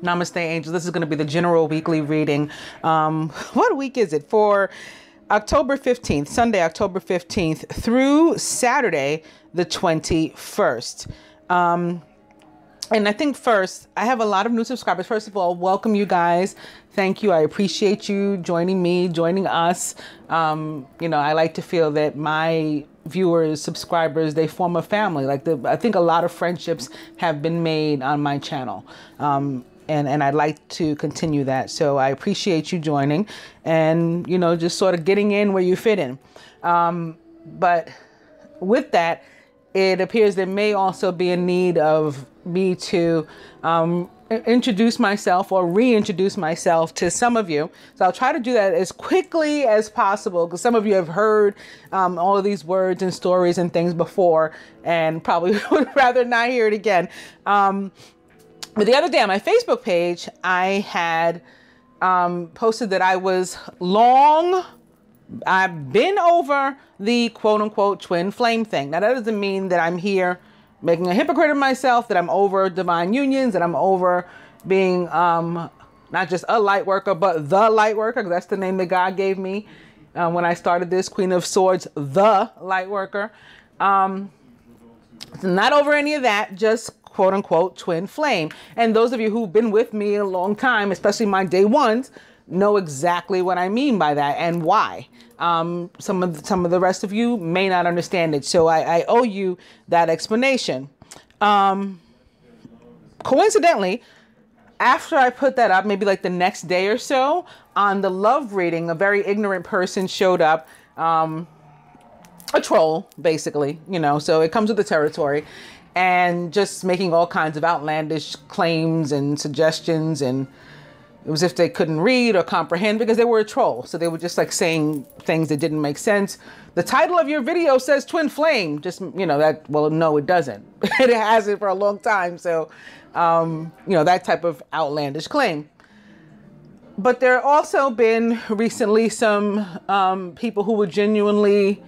Namaste, angels. This is going to be the general weekly reading. What week is it? For October 15th, Sunday, October 15th through Saturday, the 21st. And I think first, I have a lot of new subscribers. First of all, welcome you guys. Thank you. I appreciate you joining me, joining us. You know, I like to feel that my viewers, subscribers, they form a family. I think a lot of friendships have been made on my channel. And I'd like to continue that. So I appreciate you joining and, you know, just sort of getting in where you fit in. But with that, it appears there may also be a need of me to introduce myself or reintroduce myself to some of you. So I'll try to do that as quickly as possible because some of you have heard all of these words and stories and things before and probably would rather not hear it again. But the other day on my Facebook page, I had posted that I've been over the quote unquote twin flame thing. Now that doesn't mean that I'm here making a hypocrite of myself, that I'm over divine unions, that I'm over being not just a light worker, but the light worker, because that's the name that God gave me when I started this, Queenofswords, the light worker. So not over any of that, just quote unquote twin flame. And those of you who've been with me a long time, especially my day ones, know exactly what I mean by that and why. Some of the rest of you may not understand it. So I owe you that explanation. Coincidentally, after I put that up, maybe like the next day or so, on the love reading, a very ignorant person showed up, a troll, basically, you know, so it comes with the territory, and just making all kinds of outlandish claims and suggestions, and it was as if they couldn't read or comprehend because they were a troll. So they were just like saying things that didn't make sense. The title of your video says twin flame. Just, you know, that, well, no, it doesn't. It hasn't for a long time. So, you know, that type of outlandish claim. But there have also been recently some people who were genuinely,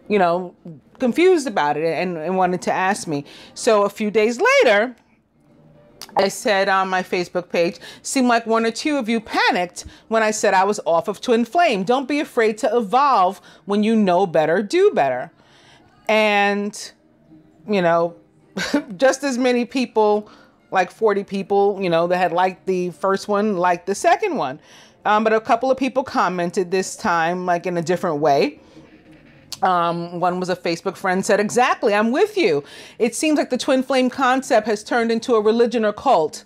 you know, confused about it and wanted to ask me. So a few days later, I said on my Facebook page, seemed like one or two of you panicked when I said I was off of twin flame. Don't be afraid to evolve. When you know better, do better. And, you know, just as many people, like 40 people, you know, that had liked the first one, liked the second one. But a couple of people commented this time, like in a different way. One was a Facebook friend, said, exactly, I'm with you. It seems like the twin flame concept has turned into a religion or cult.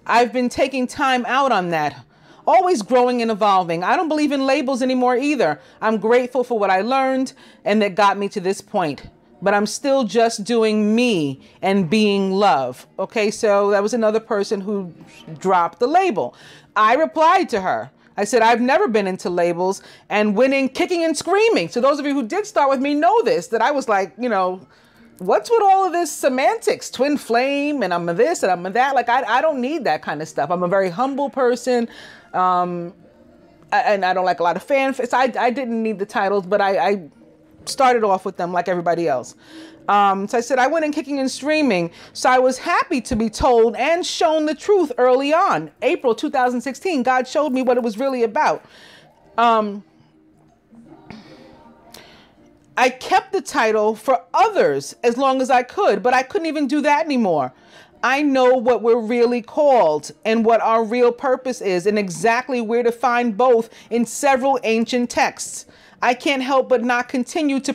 I've been taking time out on that. Always growing and evolving. I don't believe in labels anymore either. I'm grateful for what I learned and that got me to this point. But I'm still just doing me and being love. Okay, so that was another person who dropped the label. I replied to her. I said, I've never been into labels and went in kicking and screaming. So those of you who did start with me know this, that I was like, you know, what's with all of this semantics, twin flame, and I'm a this and I'm a that. Like, I don't need that kind of stuff. I'm a very humble person. And I don't like a lot of fanfics. I didn't need the titles, but I started off with them like everybody else. So I said, I went in kicking and screaming. So I was happy to be told and shown the truth early on. April 2016, God showed me what it was really about. I kept the title for others as long as I could, but I couldn't even do that anymore. I know what we're really called and what our real purpose is and exactly where to find both in several ancient texts. I can't help but not continue to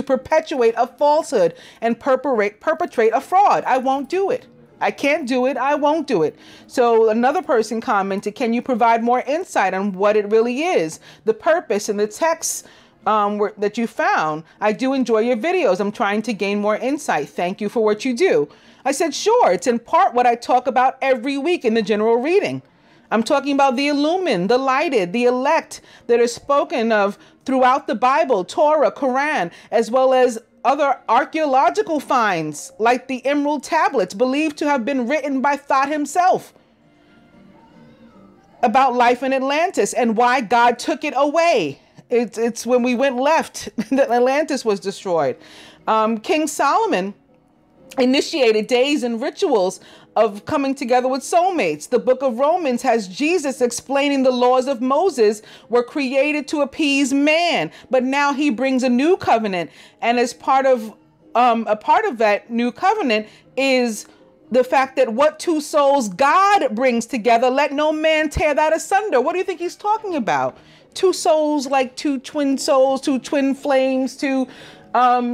perpetuate a falsehood and perpetrate a fraud. I won't do it. I can't do it. I won't do it. So another person commented, can you provide more insight on what it really is? The purpose and the texts that you found. I do enjoy your videos. I'm trying to gain more insight. Thank you for what you do. I said, sure. It's in part what I talk about every week in the general reading. I'm talking about the illumined, the lighted, the elect that are spoken of throughout the Bible, Torah, Quran, as well as other archaeological finds like the emerald tablets believed to have been written by Thoth himself about life in Atlantis and why God took it away. It's when we went left that Atlantis was destroyed. King Solomon initiated days and rituals of coming together with soulmates. The book of Romans has Jesus explaining the laws of Moses were created to appease man, but now he brings a new covenant. And as part of a part of that new covenant is the fact that what two souls God brings together, let no man tear that asunder. What do you think he's talking about? Two souls, like two twin souls, two twin flames, two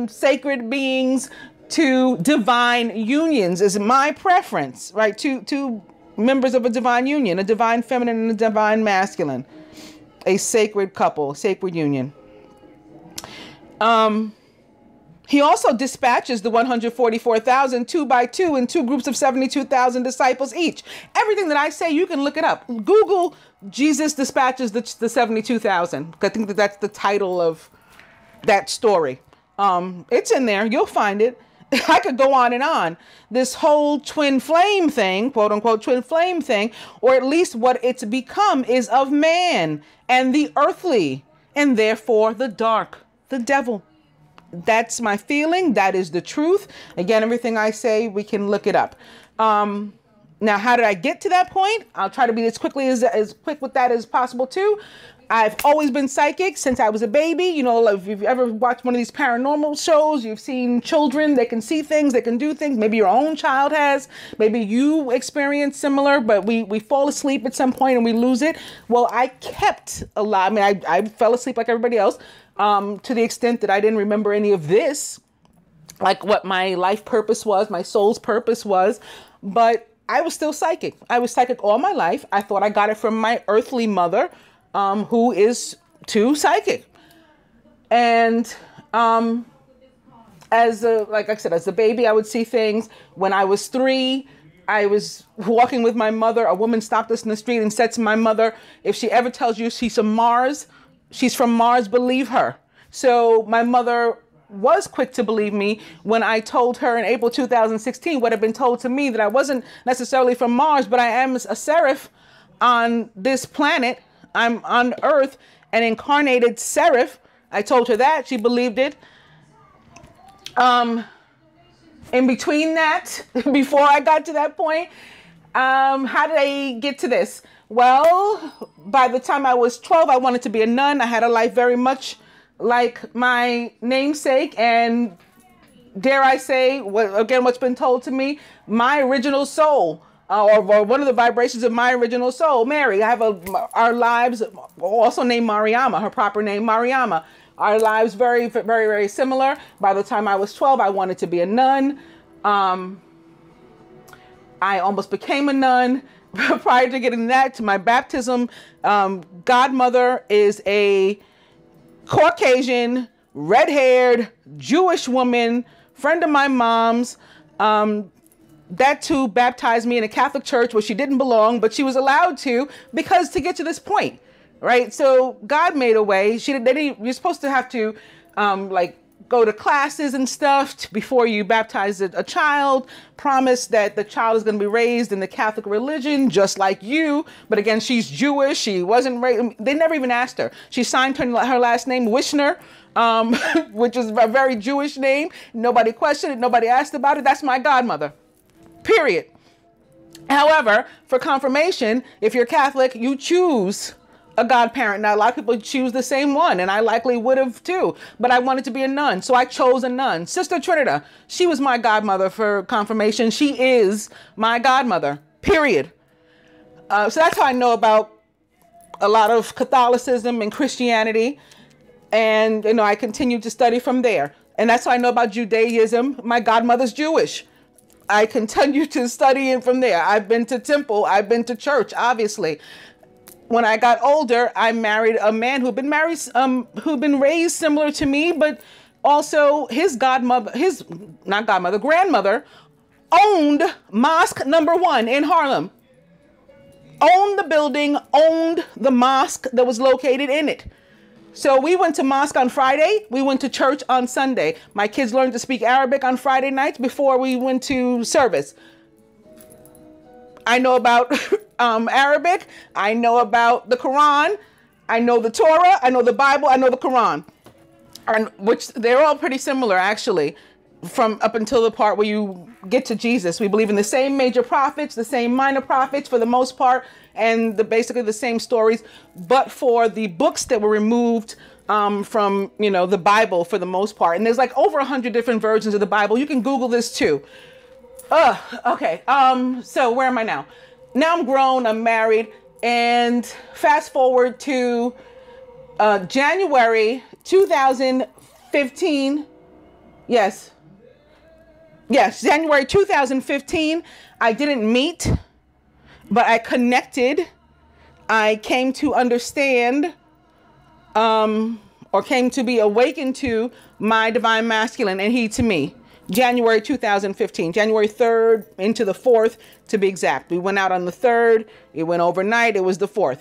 sacred beings, two divine unions is my preference, right? Two members of a divine union, a divine feminine and a divine masculine, a sacred couple, sacred union. He also dispatches the 144,000 2 by 2 in two groups of 72,000 disciples each. Everything that I say, you can look it up. Google Jesus dispatches the 72,000. I think that's the title of that story. It's in there. You'll find it. I could go on and on. This whole twin flame thing, quote unquote, twin flame thing, or at least what it's become is of man and the earthly, and therefore the dark, the devil. That's my feeling. That is the truth. Again, everything I say, we can look it up. Now, how did I get to that point? I'll try to be as quick with that as possible too. I've always been psychic since I was a baby. You know, if you've ever watched one of these paranormal shows, you've seen children, they can see things, they can do things. Maybe your own child has, maybe you experience similar, but we fall asleep at some point and we lose it. Well, I kept a lot. I mean, I fell asleep like everybody else, to the extent that I didn't remember any of this, like what my life purpose was, my soul's purpose was, but I was still psychic. I was psychic all my life. I thought I got it from my earthly mother, who is too psychic. And like I said, as a baby, I would see things. When I was 3, I was walking with my mother. A woman stopped us in the street and said to my mother, if she ever tells you she's from Mars, believe her. So my mother was quick to believe me when I told her in April 2016 what had been told to me, that I wasn't necessarily from Mars, but I am a seraph on this planet. I'm on Earth, an incarnated seraph. I told her that. She believed it. In between that, before I got to that point, how did I get to this? Well, by the time I was 12, I wanted to be a nun. I had a life very much like my namesake, and dare I say, what's been told to me, my original soul, or one of the vibrations of my original soul, Mary. I have our lives, also named Mariama, her proper name Mariama. Our lives very, very, very similar. By the time I was 12, I wanted to be a nun. I almost became a nun. Prior to getting that, to my baptism, godmother is a Caucasian, red-haired, Jewish woman, friend of my mom's. That too baptized me in a Catholic church where she didn't belong, but she was allowed to, because to get to this point, right? So God made a way. You're supposed to have to like go to classes and stuff before you baptize a child, promise that the child is going to be raised in the Catholic religion, just like you. But again, she's Jewish. She wasn't raised. They never even asked her. She signed her last name, Wishner, which is a very Jewish name. Nobody questioned it. Nobody asked about it. That's my godmother. Period. However, for confirmation, if you're Catholic, you choose a godparent. Now, a lot of people choose the same one, and I likely would have too, but I wanted to be a nun, so I chose a nun. Sister Trinita, she was my godmother for confirmation. She is my godmother, period. So that's how I know about a lot of Catholicism and Christianity, and I continued to study from there. And that's how I know about Judaism. My godmother's Jewish. I continue to study it from there. I've been to temple. I've been to church, obviously. When I got older, I married a man who'd been raised similar to me, but also his grandmother owned Mosque Number 1 in Harlem. Owned the building, owned the mosque that was located in it. So we went to mosque on Friday. We went to church on Sunday. My kids learned to speak Arabic on Friday nights before we went to service. I know about Arabic. I know about the Quran. I know the Torah. I know the Bible. I know the Quran, which they're all pretty similar, actually. from up until the part where you get to Jesus. We believe in the same major prophets, the same minor prophets for the most part, and basically the same stories, but for the books that were removed from, you know, the Bible for the most part. And there's like over 100 different versions of the Bible. You can Google this too. Okay. So where am I now? Now I'm grown, I'm married, and fast forward to January 2015. Yes, January 2015. I didn't meet, but I connected. I came to understand, or came to be awakened to my divine masculine and he to me. January 2015, January 3rd into the 4th to be exact. We went out on the 3rd. It went overnight. It was the 4th.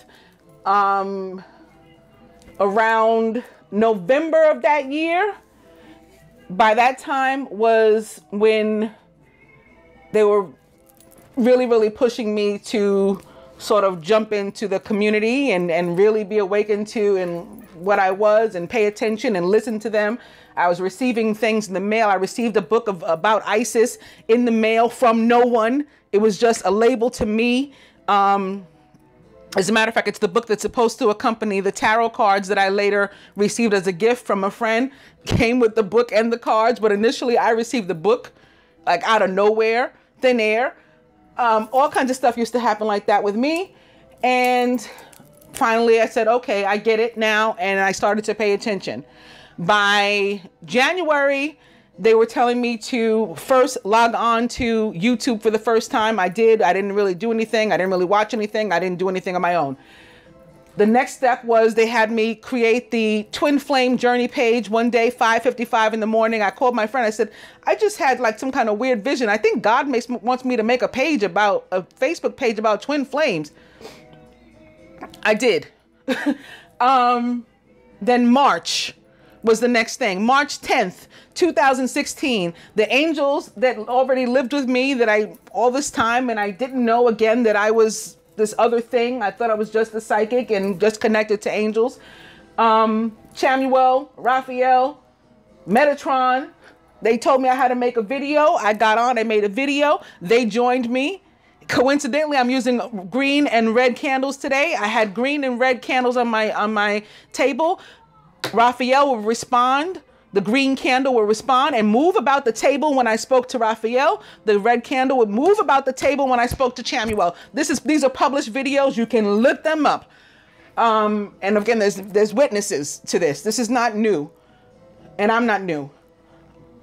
Around November of that year, by that time was when they were really, really pushing me to sort of jump into the community and really be awakened to and what I was and pay attention and listen to them. I was receiving things in the mail. I received a book about ISIS in the mail from no one. It was just a label to me. As a matter of fact, it's the book that's supposed to accompany the tarot cards that I later received as a gift from a friend. Came with the book and the cards, but initially I received the book like out of nowhere, thin air. All kinds of stuff used to happen like that with me. And finally I said, okay, I get it now. And I started to pay attention. By January, they were telling me to first log on to YouTube for the first time. I did. I didn't really do anything. I didn't really watch anything. I didn't do anything on my own. The next step was they had me create the Twin Flame Journey page one day, 5:55 in the morning. I called my friend. I said, I just had like some kind of weird vision. I think God wants me to make a Facebook page about twin flames. I did. Then March was the next thing. March 10th, 2016, the angels that already lived with me all this time, and I didn't know again that I was this other thing. I thought I was just a psychic and just connected to angels. Chamuel, Raphael, Metatron, they told me I had to make a video. I got on, I made a video. They joined me. Coincidentally, I'm using green and red candles today. I had green and red candles on my table. Raphael will respond. The green candle will respond and move about the table when I spoke to Raphael. The red candle would move about the table when I spoke to Chamuel. These are published videos. You can look them up. And again, there's witnesses to this. This is not new. And I'm not new.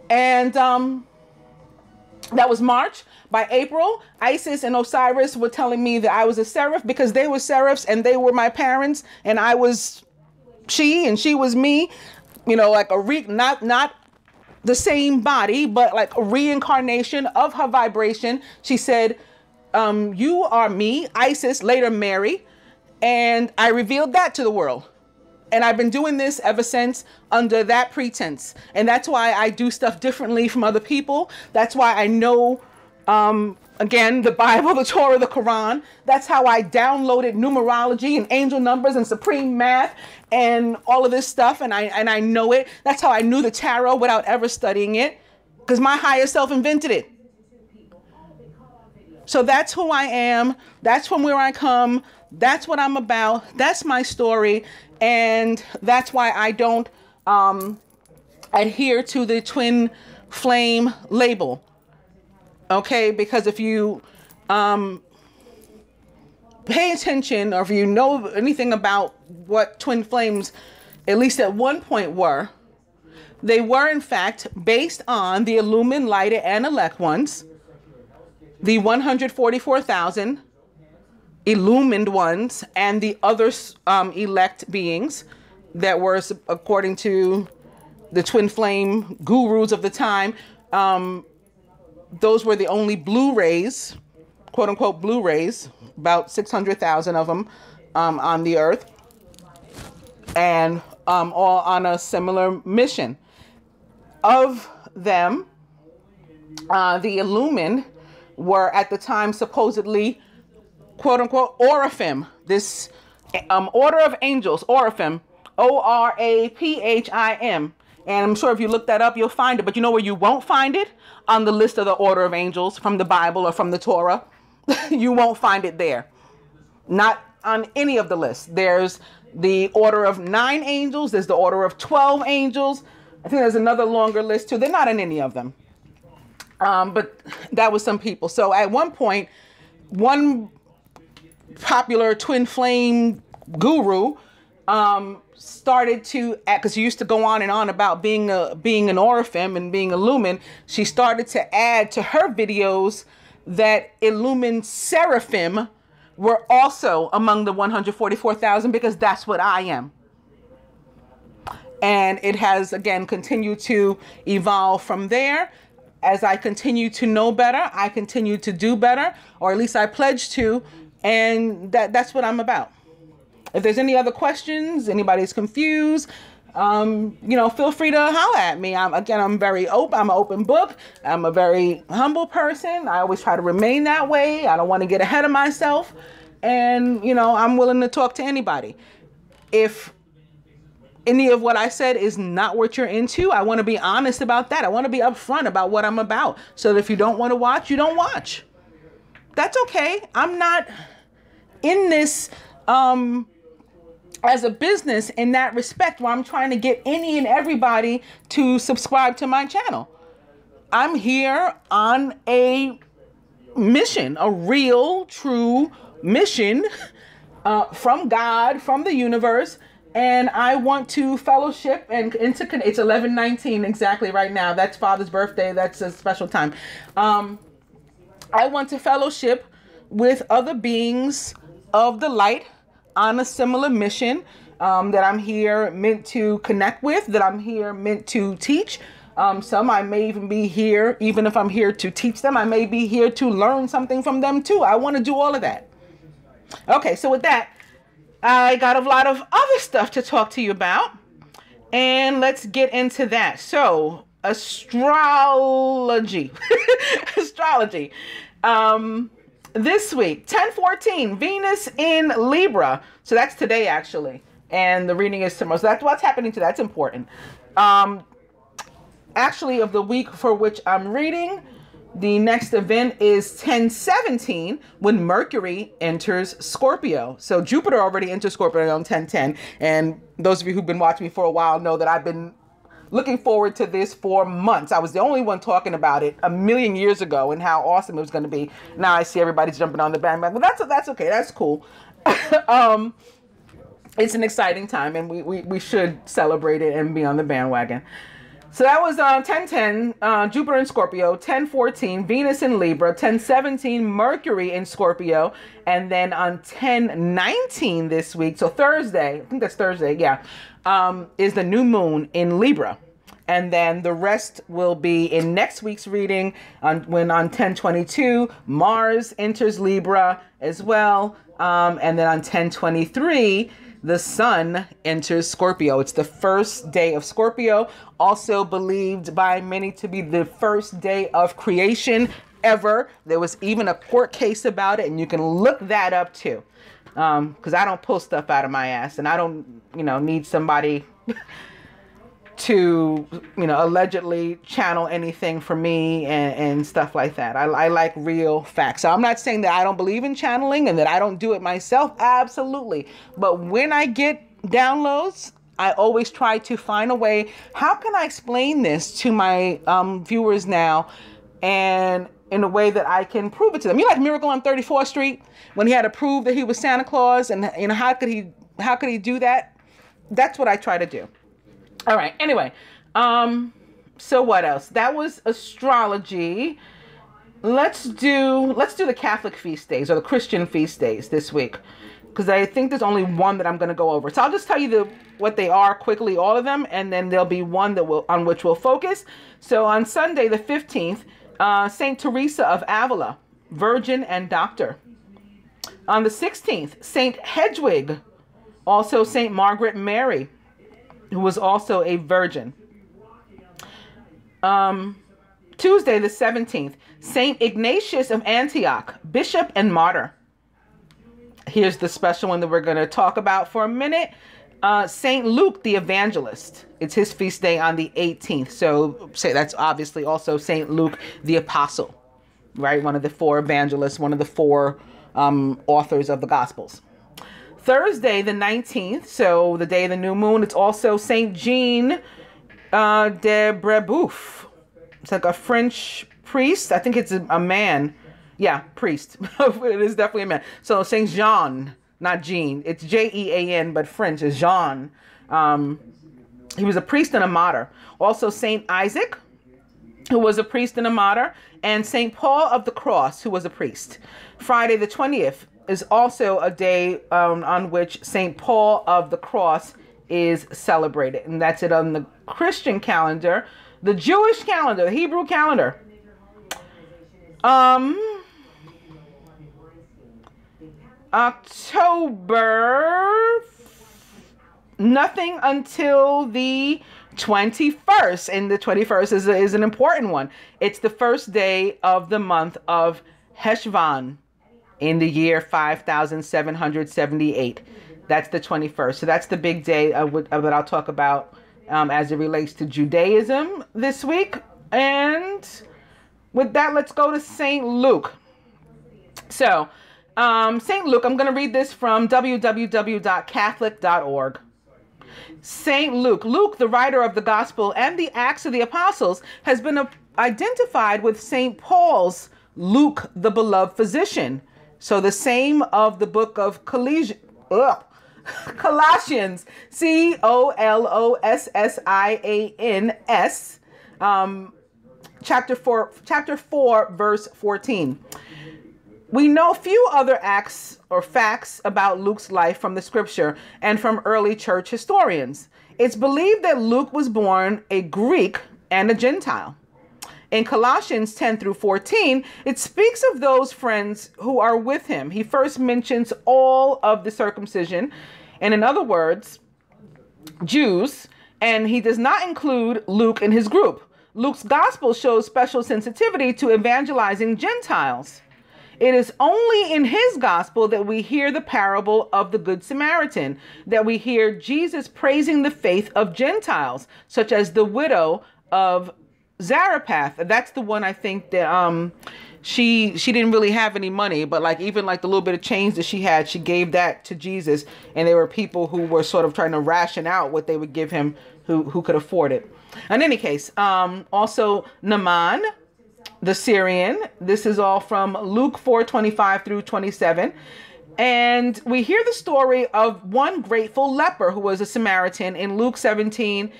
And that was March. By April, Isis and Osiris were telling me that I was a seraph because they were seraphs and they were my parents. And I was she and she was me, you know, like not the same body, but like a reincarnation of her vibration. She said, you are me, Isis, later Mary. And I revealed that to the world. And I've been doing this ever since under that pretense. And that's why I do stuff differently from other people. That's why I know, again, the Bible, the Torah, the Quran. That's how I downloaded numerology and angel numbers and supreme math and all of this stuff. And I know it. That's how I knew the tarot without ever studying it, because my higher self invented it. So that's who I am. That's from where I come. That's what I'm about. That's my story. And that's why I don't adhere to the twin flame label. Okay, because if you pay attention, or if you know anything about what twin flames, at least at one point were, they were in fact based on the illumined, lighted, and elect ones, the 144,000 illumined ones, and the other elect beings that were, according to the twin flame gurus of the time, those were the only blue rays, quote unquote blue rays, about 600,000 of them on the earth, and all on a similar mission. Of them, the illumined were at the time supposedly, quote unquote, Oraphim, this order of angels, Oraphim, Oraphim. And I'm sure if you look that up, you'll find it. But you know where you won't find it? On the list of the order of angels from the Bible or from the Torah. You won't find it there. Not on any of the lists. There's the order of 9 angels. There's the order of 12 angels. I think there's another longer list too. They're not in any of them. But that was some people. So at one point, one popular twin flame guru started to, because she used to go on and on about being an Oraphim and being illumined. She started to add to her videos that illumined seraphim were also among the 144,000, because that's what I am. And it has, again, continued to evolve from there. As I continue to know better, I continue to do better, or at least I pledge to, and that's what I'm about. If there's any other questions, anybody's confused, feel free to holler at me. I'm very open. I'm an open book. I'm a very humble person. I always try to remain that way. I don't want to get ahead of myself. And, I'm willing to talk to anybody. If any of what I said is not what you're into, I want to be honest about that. I want to be upfront about what I'm about. So that if you don't want to watch, you don't watch. That's okay. I'm not in this as a business in that respect where I'm trying to get any and everybody to subscribe to my channel. I'm here on a mission, a real, true mission from God, from the universe. And I want to fellowship and it's 11:19 exactly right now. That's Father's birthday. That's a special time. I want to fellowship with other beings of the light on a similar mission that I'm here meant to connect with, that I'm here meant to teach. Some I may even be here, even if I'm here to teach them, I may be here to learn something from them too. I want to do all of that. Okay, so with that, I got a lot of other stuff to talk to you about, and let's get into that. So, astrology. Astrology. This week, 10/14, Venus in Libra. So that's today, actually. And the reading is tomorrow. So that's what's happening today. That's important. Actually, of the week for which I'm reading, the next event is 10/17, when Mercury enters Scorpio. So Jupiter already entered Scorpio on 10/10. And those of you who've been watching me for a while know that I've been looking forward to this for months. I was the only one talking about it a million years ago and how awesome it was going to be. Now I see everybody's jumping on the bandwagon. But that's okay. That's cool. It's an exciting time, and we should celebrate it and be on the bandwagon. So that was 10/10, Jupiter in Scorpio, 10/14, Venus in Libra, 10/17, Mercury in Scorpio, and then on 10/19 this week, so Thursday, I think that's Thursday, yeah, is the new moon in Libra. And then the rest will be in next week's reading when on 10/22, Mars enters Libra as well. And then on 10/23, the sun enters Scorpio. It's the first day of Scorpio, also believed by many to be the first day of creation ever. There was even a court case about it, and you can look that up too. Because I don't pull stuff out of my ass, and I don't, need somebody to, allegedly channel anything for me and stuff like that. I like real facts. So I'm not saying that I don't believe in channeling and that I don't do it myself. Absolutely. But when I get downloads, I always try to find a way. How can I explain this to my viewers now and in a way that I can prove it to them? You like Miracle on 34th Street when he had to prove that he was Santa Claus, and how could he do that? That's what I try to do. All right. Anyway, so what else? That was astrology. Let's do the Catholic feast days or the Christian feast days this week, because I think there's only one that I'm going to go over. So I'll just tell you what they are quickly, all of them, and then there'll be one on which we'll focus. So on Sunday, the 15th, Saint Teresa of Avila, Virgin and Doctor. On the 16th, Saint Hedwig, also Saint Margaret Mary, who was also a virgin. Tuesday, the 17th, Saint Ignatius of Antioch, bishop and martyr. Here's the special one that we're going to talk about for a minute. Saint Luke the Evangelist. It's his feast day on the 18th. So say that's obviously also Saint Luke the Apostle, right? One of the four evangelists, one of the four authors of the Gospels. Thursday the 19th, so the day of the new moon, it's also Saint Jean de Brebeuf. It's like a French priest. I think it's a man. Yeah, priest. It is definitely a man. So Saint Jean, not Jean. It's Jean, but French is Jean. He was a priest and a martyr. Also Saint Isaac, who was a priest and a martyr, and Saint Paul of the Cross, who was a priest. Friday the 20th is also a day on which Saint Paul of the Cross is celebrated. And that's it on the Christian calendar. The Jewish calendar, the Hebrew calendar. October, nothing until the 21st. And the 21st is an important one. It's the first day of the month of CHESHVAN in the year 5778. That's the 21st. So that's the big day that I'll talk about as it relates to Judaism this week. And with that, let's go to St. Luke. So, St. Luke, I'm going to read this from www.catholic.org. St. Luke, the writer of the Gospel and the Acts of the Apostles, has been identified with St. Paul's Luke, the beloved physician. So the same of the book of Colossians, Colossians, chapter 4, verse 14. We know few other acts or facts about Luke's life from the scripture and from early church historians. It's believed that Luke was born a Greek and a Gentile. In Colossians 10 through 14, it speaks of those friends who are with him. He first mentions all of the circumcision, and in other words, Jews, and he does not include Luke in his group. Luke's gospel shows special sensitivity to evangelizing Gentiles. It is only in his gospel that we hear the parable of the Good Samaritan, that we hear Jesus praising the faith of Gentiles, such as the widow of Zarephath. That's the one I think that she didn't really have any money, but like even like the little bit of change that she had, she gave that to Jesus, and there were people who were sort of trying to ration out what they would give him who could afford it. In any case, also Naaman, the Syrian. This is all from Luke 4:25 through 27. And we hear the story of one grateful leper who was a Samaritan in Luke 17.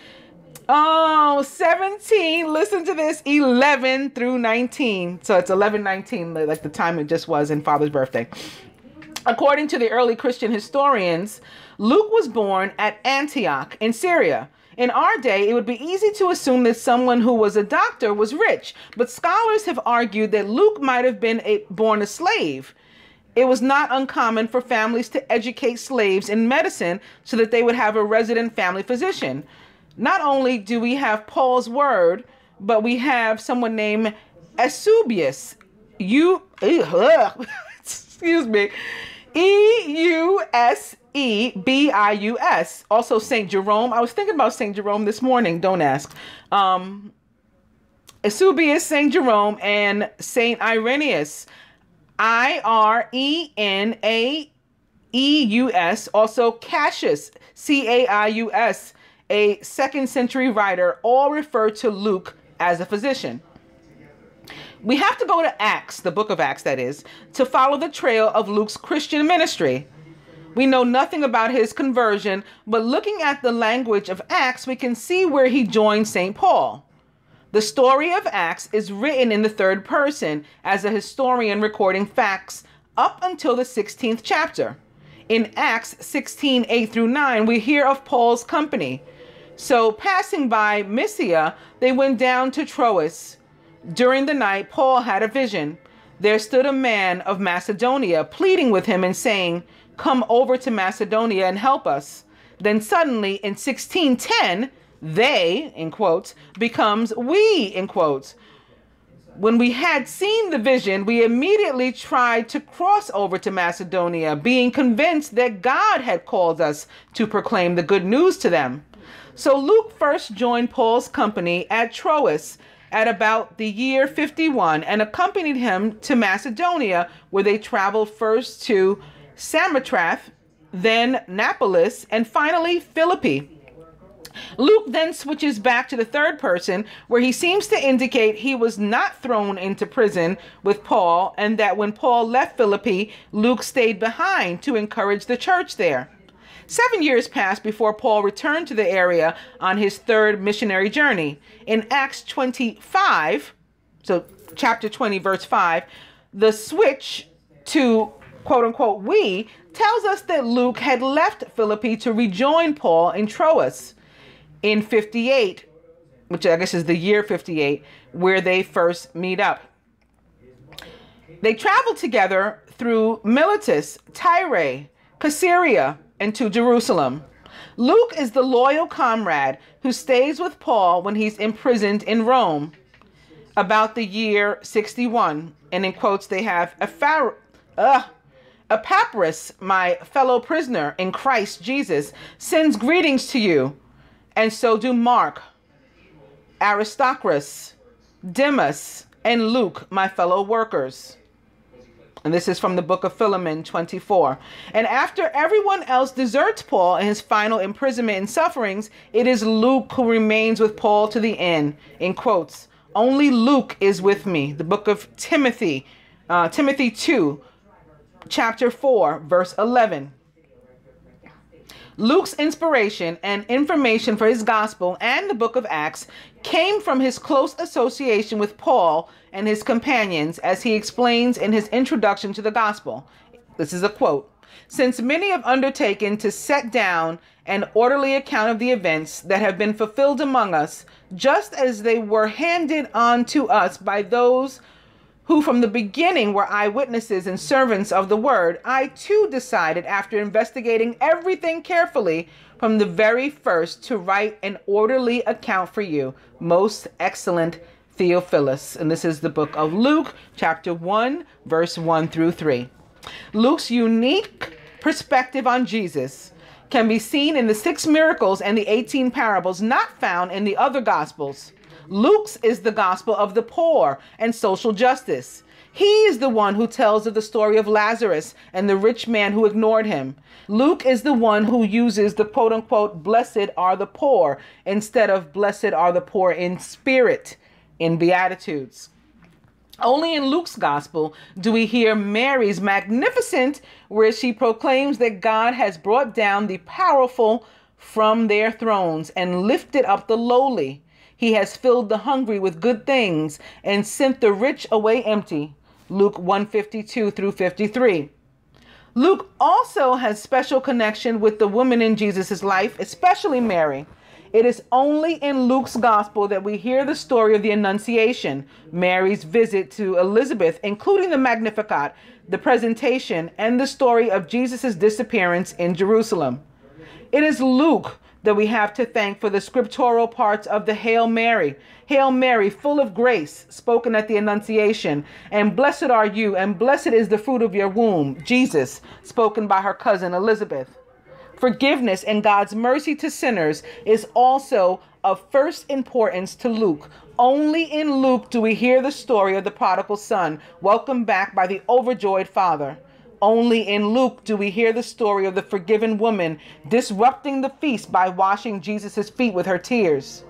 Oh, 17. Listen to this. 11 through 19. So it's 11:19, like the time it just was in Father's birthday. According to the early Christian historians, Luke was born at Antioch in Syria. In our day, it would be easy to assume that someone who was a doctor was rich, but scholars have argued that Luke might have been born a slave. It was not uncommon for families to educate slaves in medicine so that they would have a resident family physician. Not only do we have Paul's word, but we have someone named Eusebius. Excuse me. Eusebius. Also St. Jerome. I was thinking about St. Jerome this morning. Don't ask. Eusebius, St. Jerome, and St. Irenaeus. Irenaeus. Also Cassius. Caius. A 2nd century writer, all refer to Luke as a physician. We have to go to Acts, the book of Acts that is, to follow the trail of Luke's Christian ministry. We know nothing about his conversion, but looking at the language of Acts, we can see where he joined St. Paul. The story of Acts is written in the third person as a historian recording facts up until the 16th chapter. In Acts 16:8 through 9, we hear of Paul's company. So passing by Mysia, they went down to Troas. During the night, Paul had a vision. There stood a man of Macedonia pleading with him and saying, "Come over to Macedonia and help us." Then suddenly in 16:10, they, in quotes, becomes we, in quotes. When we had seen the vision, we immediately tried to cross over to Macedonia, being convinced that God had called us to proclaim the good news to them. So Luke first joined Paul's company at Troas at about the year 51 and accompanied him to Macedonia, where they traveled first to Samothrace, then Neapolis, and finally Philippi. Luke then switches back to the third person, where he seems to indicate he was not thrown into prison with Paul, and that when Paul left Philippi, Luke stayed behind to encourage the church there. 7 years passed before Paul returned to the area on his third missionary journey. In Acts 25, so chapter 20, verse 5, the switch to quote-unquote we tells us that Luke had left Philippi to rejoin Paul in Troas in 58, which I guess is the year 58, where they first meet up. They traveled together through Miletus, Tyre, Caesarea, and to Jerusalem. Luke is the loyal comrade who stays with Paul when he's imprisoned in Rome about the year 61. And in quotes, they have Epaphras, my fellow prisoner in Christ Jesus, sends greetings to you. And so do Mark, Aristarchus, Demas, and Luke, my fellow workers. And this is from the book of Philemon 24. And after everyone else deserts Paul in his final imprisonment and sufferings, it is Luke who remains with Paul to the end. In quotes, only Luke is with me. The book of Timothy, Timothy 2, chapter 4, verse 11. Luke's inspiration and information for his gospel and the book of Acts came from his close association with Paul and his companions, as he explains in his introduction to the gospel. This is a quote. Since many have undertaken to set down an orderly account of the events that have been fulfilled among us, just as they were handed on to us by those who from the beginning were eyewitnesses and servants of the word, I too decided, after investigating everything carefully from the very first, to write an orderly account for you, most excellent Theophilus. And this is the book of Luke, chapter 1, verse 1 through 3. Luke's unique perspective on Jesus can be seen in the 6 miracles and the 18 parables not found in the other gospels. Luke's is the gospel of the poor and social justice. He is the one who tells of the story of Lazarus and the rich man who ignored him. Luke is the one who uses the quote-unquote blessed are the poor instead of blessed are the poor in spirit in Beatitudes. Only in Luke's gospel do we hear Mary's magnificent, where she proclaims that God has brought down the powerful from their thrones and lifted up the lowly. He has filled the hungry with good things and sent the rich away empty. Luke 1:52 through 53. Luke also has special connection with the women in Jesus' life, especially Mary. It is only in Luke's gospel that we hear the story of the Annunciation, Mary's visit to Elizabeth, including the Magnificat, the presentation, and the story of Jesus' disappearance in Jerusalem. It is Luke that we have to thank for the scriptural parts of the Hail Mary, full of grace, spoken at the Annunciation, and blessed are you, and blessed is the fruit of your womb, Jesus, spoken by her cousin Elizabeth. Forgiveness and God's mercy to sinners is also of first importance to Luke. Only in Luke do we hear the story of the prodigal son, welcomed back by the overjoyed father. Only in Luke do we hear the story of the forgiven woman disrupting the feast by washing Jesus' feet with her tears.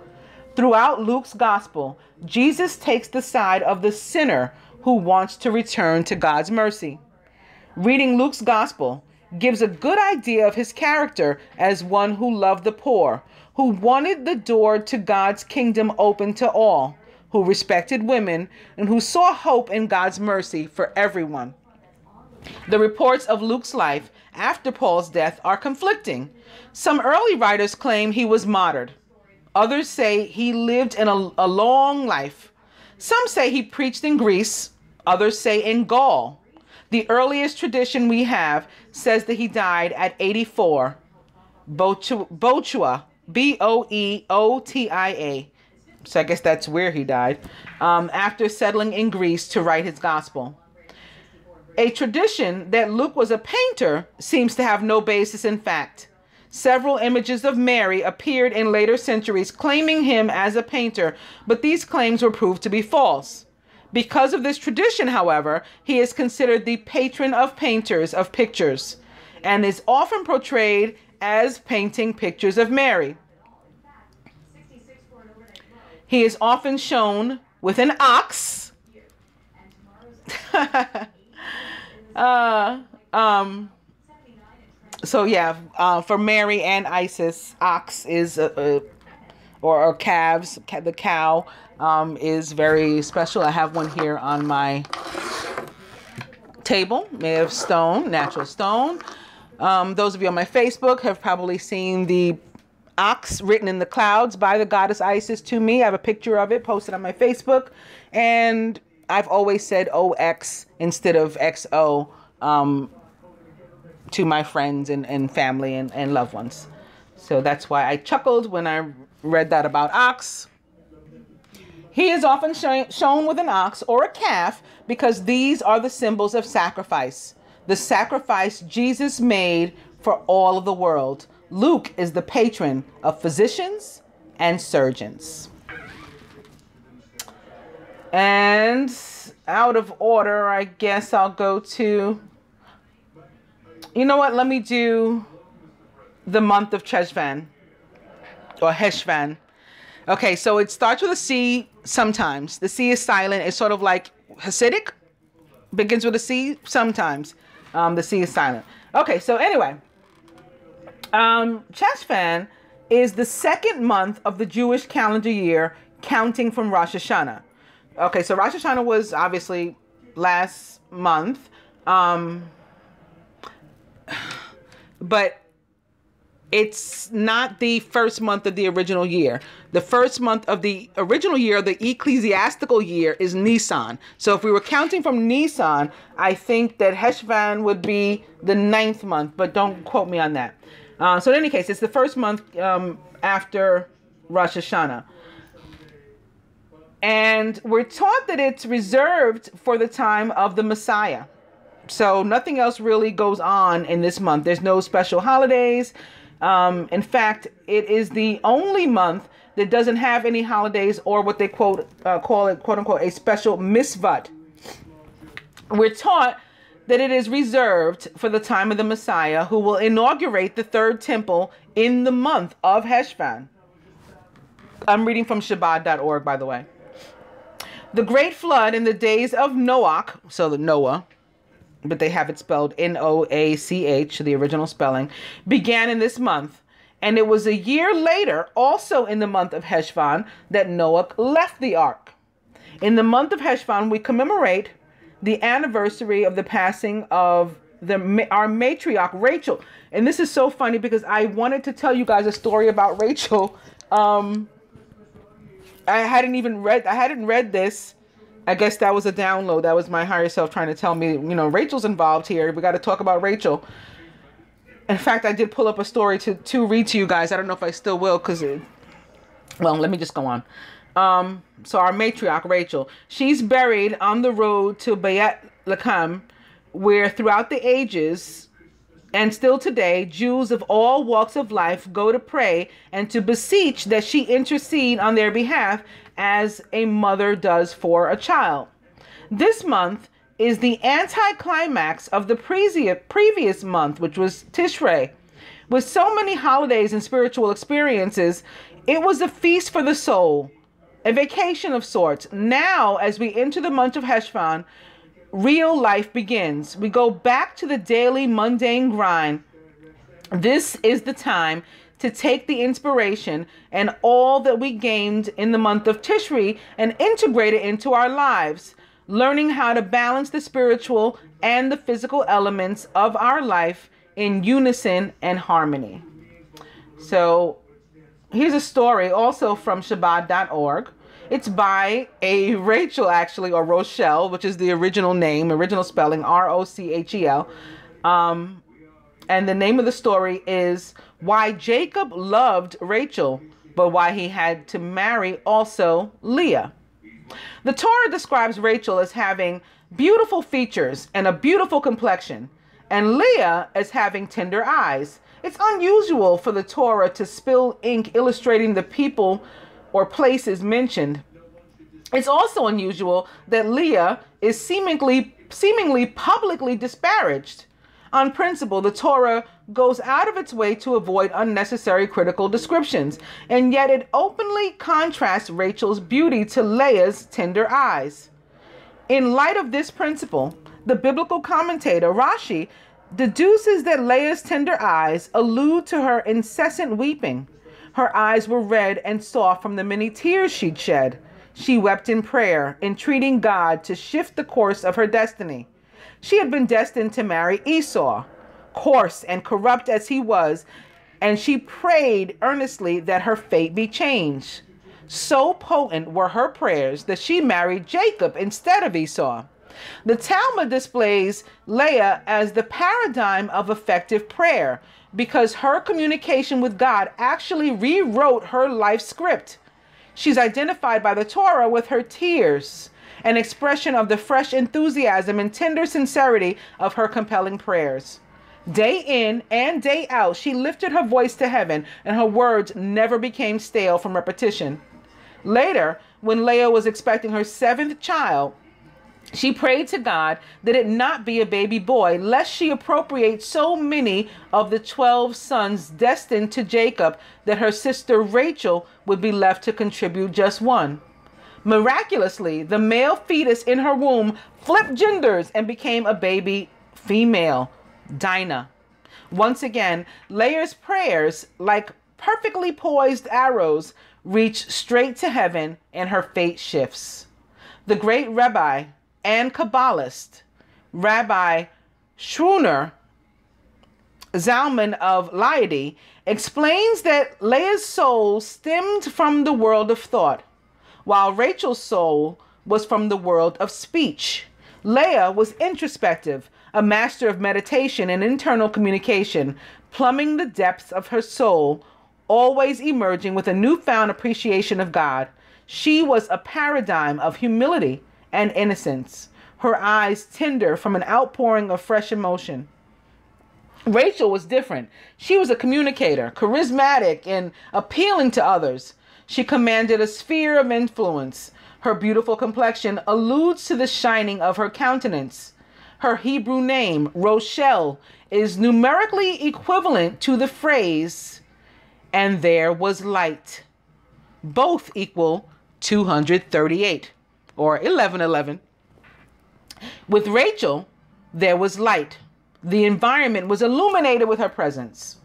Throughout Luke's gospel, Jesus takes the side of the sinner who wants to return to God's mercy. Reading Luke's gospel gives a good idea of his character as one who loved the poor, who wanted the door to God's kingdom open to all, who respected women, and who saw hope in God's mercy for everyone. The reports of Luke's life after Paul's death are conflicting. Some early writers claim he was martyred. Others say he lived in a long life. Some say he preached in Greece. Others say in Gaul. The earliest tradition we have says that he died at 84, Boeotia, Boeotia, So I guess that's where he died, after settling in Greece to write his gospel. A tradition that Luke was a painter seems to have no basis in fact. Several images of Mary appeared in later centuries claiming him as a painter, but these claims were proved to be false. Because of this tradition, however, he is considered the patron of painters of pictures and is often portrayed as painting pictures of Mary. He is often shown with an ox. So yeah, for Mary and Isis, ox is or calves. The cow is very special. I have one here on my table, made of stone, natural stone. Those of you on my Facebook have probably seen the ox written in the clouds by the goddess Isis to me. I have a picture of it posted on my Facebook, and I've always said OX instead of XO to my friends and family and loved ones. So that's why I chuckled when I read that about ox. He is often shown with an ox or a calf because these are the symbols of sacrifice. The sacrifice Jesus made for all of the world. Luke is the patron of physicians and surgeons. And out of order, I guess I'll go to, you know what? Let me do the month of CHESHVAN or CHESHVAN. Okay, so it starts with a C sometimes. The C is silent. It's sort of like Hasidic. Begins with a C sometimes. The C is silent. Okay, so anyway. CHESHVAN is the second month of the Jewish calendar year, counting from Rosh Hashanah. Okay, so Rosh Hashanah was obviously last month, but it's not the first month of the original year. The first month of the original year, the ecclesiastical year, is Nisan. So if we were counting from Nisan, I think that CHESHVAN would be the 9th month, but don't quote me on that. So in any case, it's the first month after Rosh Hashanah. And we're taught that it's reserved for the time of the Messiah. So nothing else really goes on in this month. There's no special holidays. In fact, it is the only month that doesn't have any holidays or what they call it, quote unquote, a special misvat. We're taught that it is reserved for the time of the Messiah, who will inaugurate the third temple in the month of CHESHVAN. I'm reading from Shabbat.org, by the way. The great flood in the days of Noach, so the Noah, but they have it spelled Noach, the original spelling, began in this month. And it was a year later, also in the month of CHESHVAN, that Noach left the ark. In the month of CHESHVAN, we commemorate the anniversary of the passing of our matriarch, Rachel. And this is so funny because I wanted to tell you guys a story about Rachel. I hadn't read this. I guess that was a download. That was my higher self trying to tell me, you know, Rachel's involved here. We got to talk about Rachel. In fact, I did pull up a story to read to you guys. I don't know if I still will well, let me just go on. So our matriarch, Rachel, she's buried on the road to Bayat Lakam, where throughout the ages and still today, Jews of all walks of life go to pray and to beseech that she intercede on their behalf as a mother does for a child. This month is the anticlimax of the previous month, which was Tishrei. With so many holidays and spiritual experiences, it was a feast for the soul, a vacation of sorts. Now, as we enter the month of CHESHVAN, real life begins. We go back to the daily mundane grind. This is the time to take the inspiration and all that we gained in the month of Tishri and integrate it into our lives, learning how to balance the spiritual and the physical elements of our life in unison and harmony. So here's a story also from Shabbat.org. It's by a Rachel, actually, or Rochelle, which is the original name, original spelling, Rochel. And the name of the story is Why Jacob Loved Rachel, but why he had to marry also Leah. The Torah describes Rachel as having beautiful features and a beautiful complexion, and Leah as having tender eyes. It's unusual for the Torah to spill ink illustrating the people or places mentioned. It's also unusual that Leah is seemingly publicly disparaged. On principle, the Torah goes out of its way to avoid unnecessary critical descriptions, and yet it openly contrasts Rachel's beauty to Leah's tender eyes. In light of this principle, the biblical commentator Rashi deduces that Leah's tender eyes allude to her incessant weeping. Her eyes were red and soft from the many tears she'd shed. She wept in prayer, entreating God to shift the course of her destiny. She had been destined to marry Esau, coarse and corrupt as he was, and she prayed earnestly that her fate be changed. So potent were her prayers that she married Jacob instead of Esau. The Talmud displays Leah as the paradigm of effective prayer because her communication with God actually rewrote her life script. She's identified by the Torah with her tears, an expression of the fresh enthusiasm and tender sincerity of her compelling prayers. Day in and day out, she lifted her voice to heaven, and her words never became stale from repetition. Later, when Leah was expecting her 7th child, she prayed to God that it not be a baby boy, lest she appropriate so many of the 12 sons destined to Jacob that her sister Rachel would be left to contribute just one. Miraculously, the male fetus in her womb flipped genders and became a baby female, Dinah. Once again, Leah's prayers, like perfectly poised arrows, reach straight to heaven, and her fate shifts. The great rabbi and Kabbalist, Rabbi Schroner Zalman of Liadi, explains that Leah's soul stemmed from the world of thought, while Rachel's soul was from the world of speech. Leah was introspective, a master of meditation and internal communication, plumbing the depths of her soul, always emerging with a newfound appreciation of God. She was a paradigm of humility and innocence, her eyes tender from an outpouring of fresh emotion. Rachel was different. She was a communicator, charismatic and appealing to others. She commanded a sphere of influence. Her beautiful complexion alludes to the shining of her countenance. Her Hebrew name, Rochelle, is numerically equivalent to the phrase, "and there was light." Both equal 238, or 1111. With Rachel, there was light. The environment was illuminated with her presence.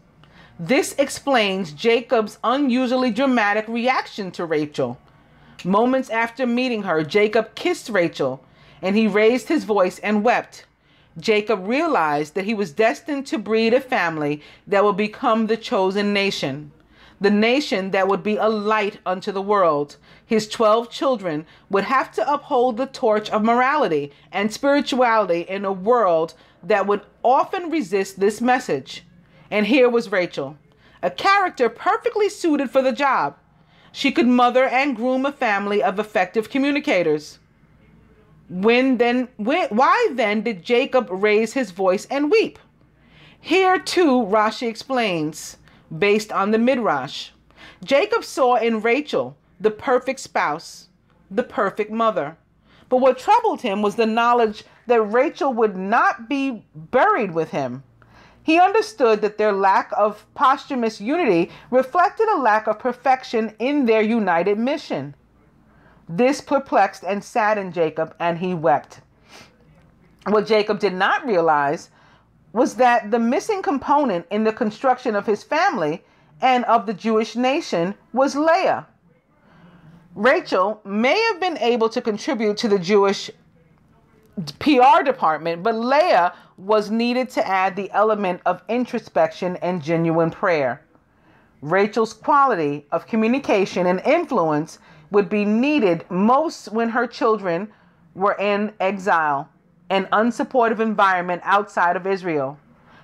This explains Jacob's unusually dramatic reaction to Rachel. Moments after meeting her, Jacob kissed Rachel, and he raised his voice and wept. Jacob realized that he was destined to breed a family that would become the chosen nation, the nation that would be a light unto the world. His 12 children would have to uphold the torch of morality and spirituality in a world that would often resist this message. And here was Rachel, a character perfectly suited for the job. She could mother and groom a family of effective communicators. Why then did Jacob raise his voice and weep? Here too, Rashi explains, based on the Midrash. Jacob saw in Rachel the perfect spouse, the perfect mother. But what troubled him was the knowledge that Rachel would not be buried with him. He understood that their lack of posthumous unity reflected a lack of perfection in their united mission. This perplexed and saddened Jacob, and he wept. What Jacob did not realize was that the missing component in the construction of his family and of the Jewish nation was Leah. Rachel may have been able to contribute to the Jewish PR department, but Leah was needed to add the element of introspection and genuine prayer. Rachel's quality of communication and influence would be needed most when her children were in exile, an unsupportive environment outside of Israel.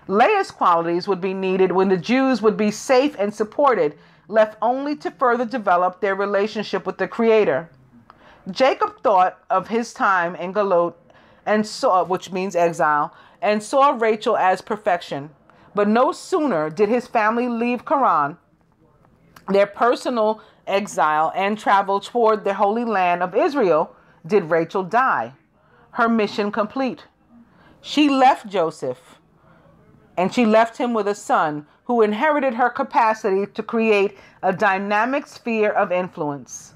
Leah's qualities would be needed when the Jews would be safe and supported, left only to further develop their relationship with the Creator. Jacob thought of his time in Galut, and saw, which means exile, and saw Rachel as perfection. But no sooner did his family leave Haran, their personal exile, and travel toward the Holy Land of Israel, did Rachel die, her mission complete. She left Joseph, and she left him with a son who inherited her capacity to create a dynamic sphere of influence.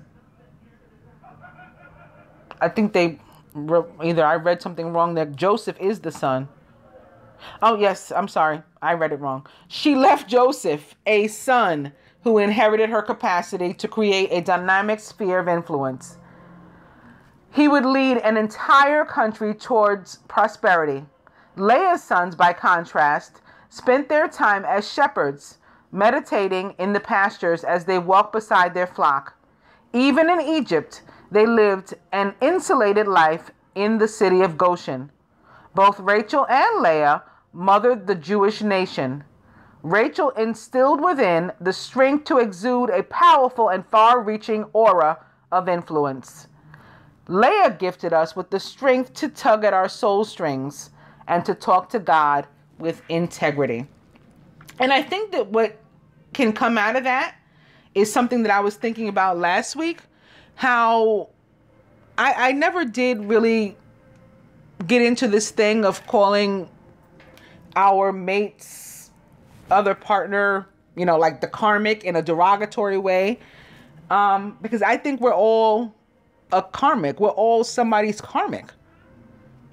I think either I read something wrong that Joseph is the son. Oh, yes, I'm sorry. I read it wrong. She left Joseph a son who inherited her capacity to create a dynamic sphere of influence. He would lead an entire country towards prosperity. Leah's sons, by contrast, spent their time as shepherds, meditating in the pastures as they walked beside their flock. Even in Egypt, they lived an insulated life in the city of Goshen. Both Rachel and Leah mothered the Jewish nation. Rachel instilled within the strength to exude a powerful and far-reaching aura of influence. Leah gifted us with the strength to tug at our soul strings and to talk to God with integrity. And I think that what can come out of that is something that I was thinking about last week, how I never did really get into this thing of calling our mate's other partner, like the karmic, in a derogatory way. Because I think we're all a karmic. We're all somebody's karmic.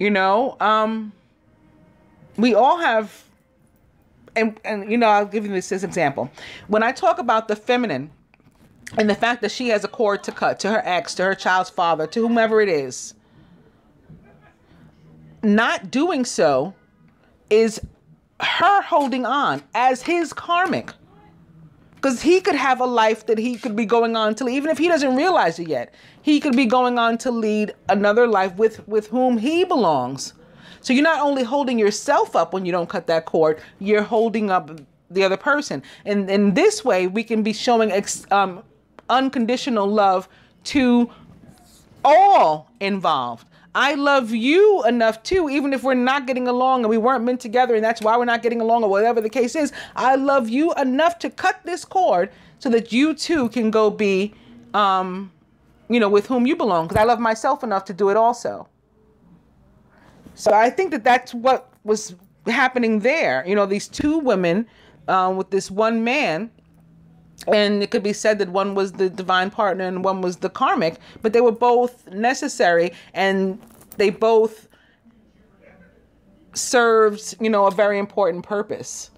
We all have, and I'll give you this as an example. When I talk about the feminine and the fact that she has a cord to cut to her ex, to her child's father, to whomever it is, not doing so is her holding on as his karmic. Because he could have a life that he could be going on to, even if he doesn't realize it yet, he could be going on to lead another life with whom he belongs. So you're not only holding yourself up when you don't cut that cord, you're holding up the other person. And in this way, we can be showing unconditional love to all involved. I love you enough too, even if we're not getting along and we weren't meant together and that's why we're not getting along or whatever the case is. I love you enough to cut this cord so that you too can go be, with whom you belong. Because I love myself enough to do it also. So I think that that's what was happening there. These two women with this one man. And it could be said that one was the divine partner and one was the karmic, but they were both necessary and they both served, a very important purpose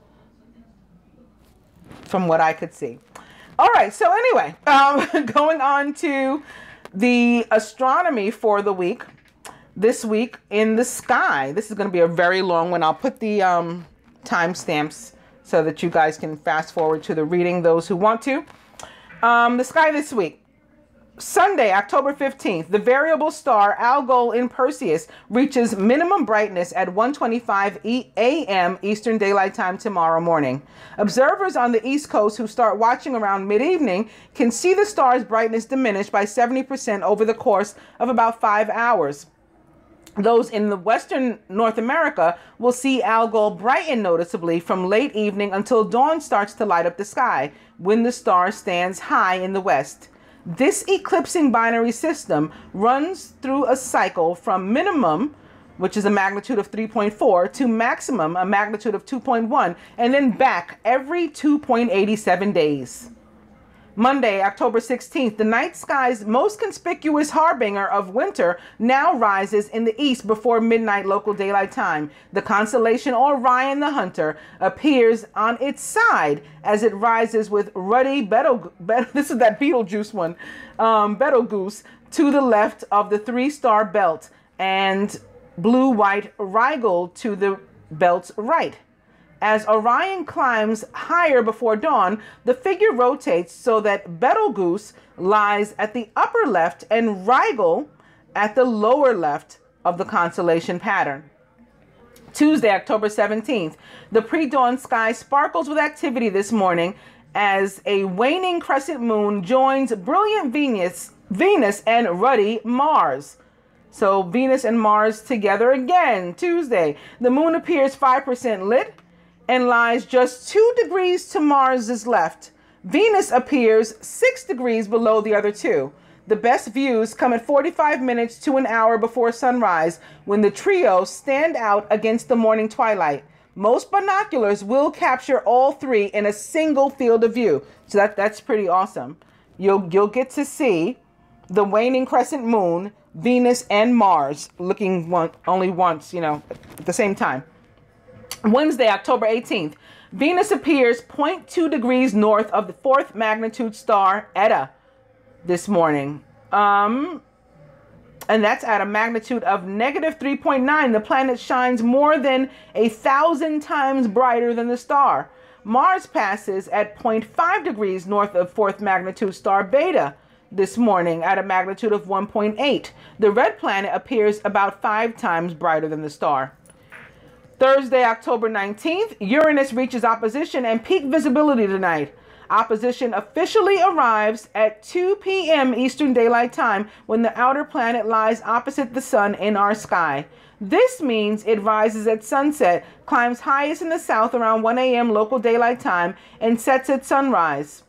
from what I could see. All right. So anyway, going on to the astronomy for the week. This week in the sky. This is going to be a very long one. I'll put the timestamps so that you guys can fast forward to the reading, those who want to. The sky this week. Sunday, October 15th, the variable star Algol in Perseus reaches minimum brightness at 1:25 a.m. Eastern Daylight Time tomorrow morning. Observers on the East Coast who start watching around mid-evening can see the star's brightness diminish by 70% over the course of about 5 hours. Those in the Western North America will see Algol brighten noticeably from late evening until dawn starts to light up the sky, when the star stands high in the west. This eclipsing binary system runs through a cycle from minimum, which is a magnitude of 3.4, to maximum, a magnitude of 2.1, and then back every 2.87 days. Monday, October 16th, the night sky's most conspicuous harbinger of winter now rises in the east before midnight local daylight time. The constellation Orion the Hunter appears on its side as it rises with ruddy this is that Beetlejuice one, Betelgeuse, to the left of the three-star belt, and blue-white Rigel to the belt's right. As Orion climbs higher before dawn, the figure rotates so that Betelgeuse lies at the upper left and Rigel at the lower left of the constellation pattern. Tuesday, October 17th, the pre-dawn sky sparkles with activity this morning as a waning crescent moon joins brilliant Venus and ruddy Mars. So Venus and Mars together again, Tuesday. The moon appears 5% lit and lies just 2 degrees to Mars's left. Venus appears 6 degrees below the other two. The best views come at 45 minutes to an hour before sunrise, when the trio stand out against the morning twilight. Most binoculars will capture all three in a single field of view. So that's pretty awesome. You'll get to see the waning crescent moon, Venus and Mars looking only once, at the same time. Wednesday, October 18th. Venus appears 0.2 degrees north of the 4th magnitude star Eta this morning. And that's at a magnitude of -3.9. The planet shines more than 1,000 times brighter than the star. Mars passes at 0.5 degrees north of 4th magnitude star Beta this morning at a magnitude of 1.8. The red planet appears about 5 times brighter than the star. Thursday, October 19th, Uranus reaches opposition and peak visibility tonight. Opposition officially arrives at 2 p.m. Eastern Daylight Time, when the outer planet lies opposite the sun in our sky. This means it rises at sunset, climbs highest in the south around 1 a.m. local daylight time, and sets at sunrise.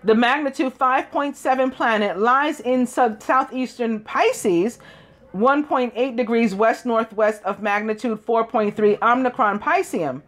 The magnitude 5.7 planet lies in southeastern Pisces, 1.8 degrees west-northwest of magnitude 4.3 Omicron Pisceum.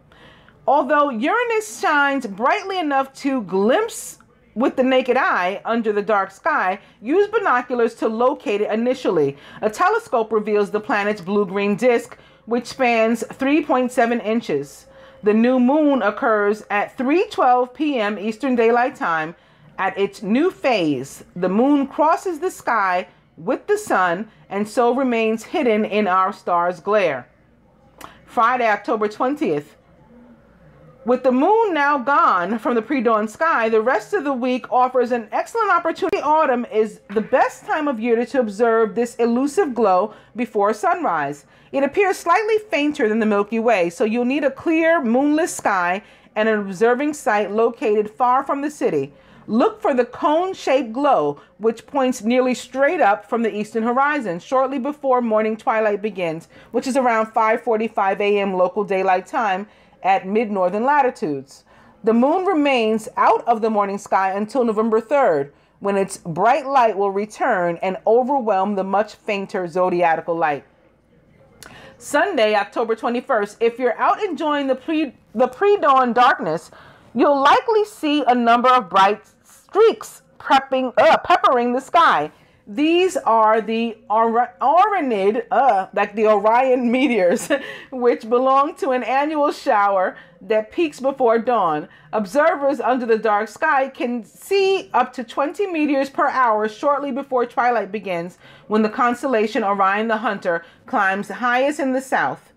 Although Uranus shines brightly enough to glimpse with the naked eye under the dark sky, use binoculars to locate it initially. A telescope reveals the planet's blue-green disk, which spans 3.7 inches. The new moon occurs at 3:12 p.m. Eastern Daylight Time. At its new phase, the moon crosses the sky with the sun and so remains hidden in our star's glare. Friday, October 20th. With the moon now gone from the pre-dawn sky, the rest of the week offers an excellent opportunity. Autumn is the best time of year to observe this elusive glow before sunrise. It appears slightly fainter than the Milky Way, so you'll need a clear, moonless sky and an observing site located far from the city. Look for the cone-shaped glow, which points nearly straight up from the eastern horizon shortly before morning twilight begins, which is around 5:45 a.m. local daylight time at mid-northern latitudes. The moon remains out of the morning sky until November 3rd, when its bright light will return and overwhelm the much fainter zodiacal light. Sunday, October 21st. If you're out enjoying the pre-dawn darkness, you'll likely see a number of bright streaks peppering the sky. These are the Orion, like the Orion meteors, which belong to an annual shower that peaks before dawn. Observers under the dark sky can see up to 20 meteors per hour shortly before twilight begins, when the constellation Orion the Hunter climbs highest in the south.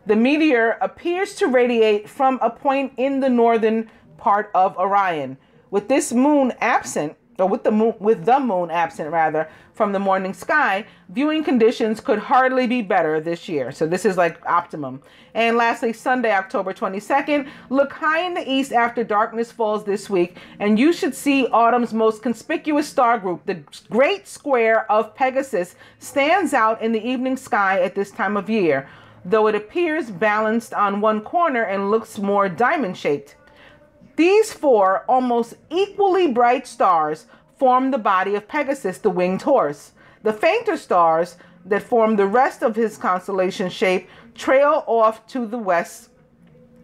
The meteor appears to radiate from a point in the northern part of Orion. With this moon absent, or with the moon absent from the morning sky, viewing conditions could hardly be better this year. So this is like optimum. And lastly, Sunday, October 22nd, look high in the east after darkness falls this week, and you should see autumn's most conspicuous star group. The great square of Pegasus stands out in the evening sky at this time of year, though it appears balanced on one corner and looks more diamond-shaped. These 4 almost equally bright stars form the body of Pegasus, the winged horse. The fainter stars that form the rest of his constellation shape trail off to the west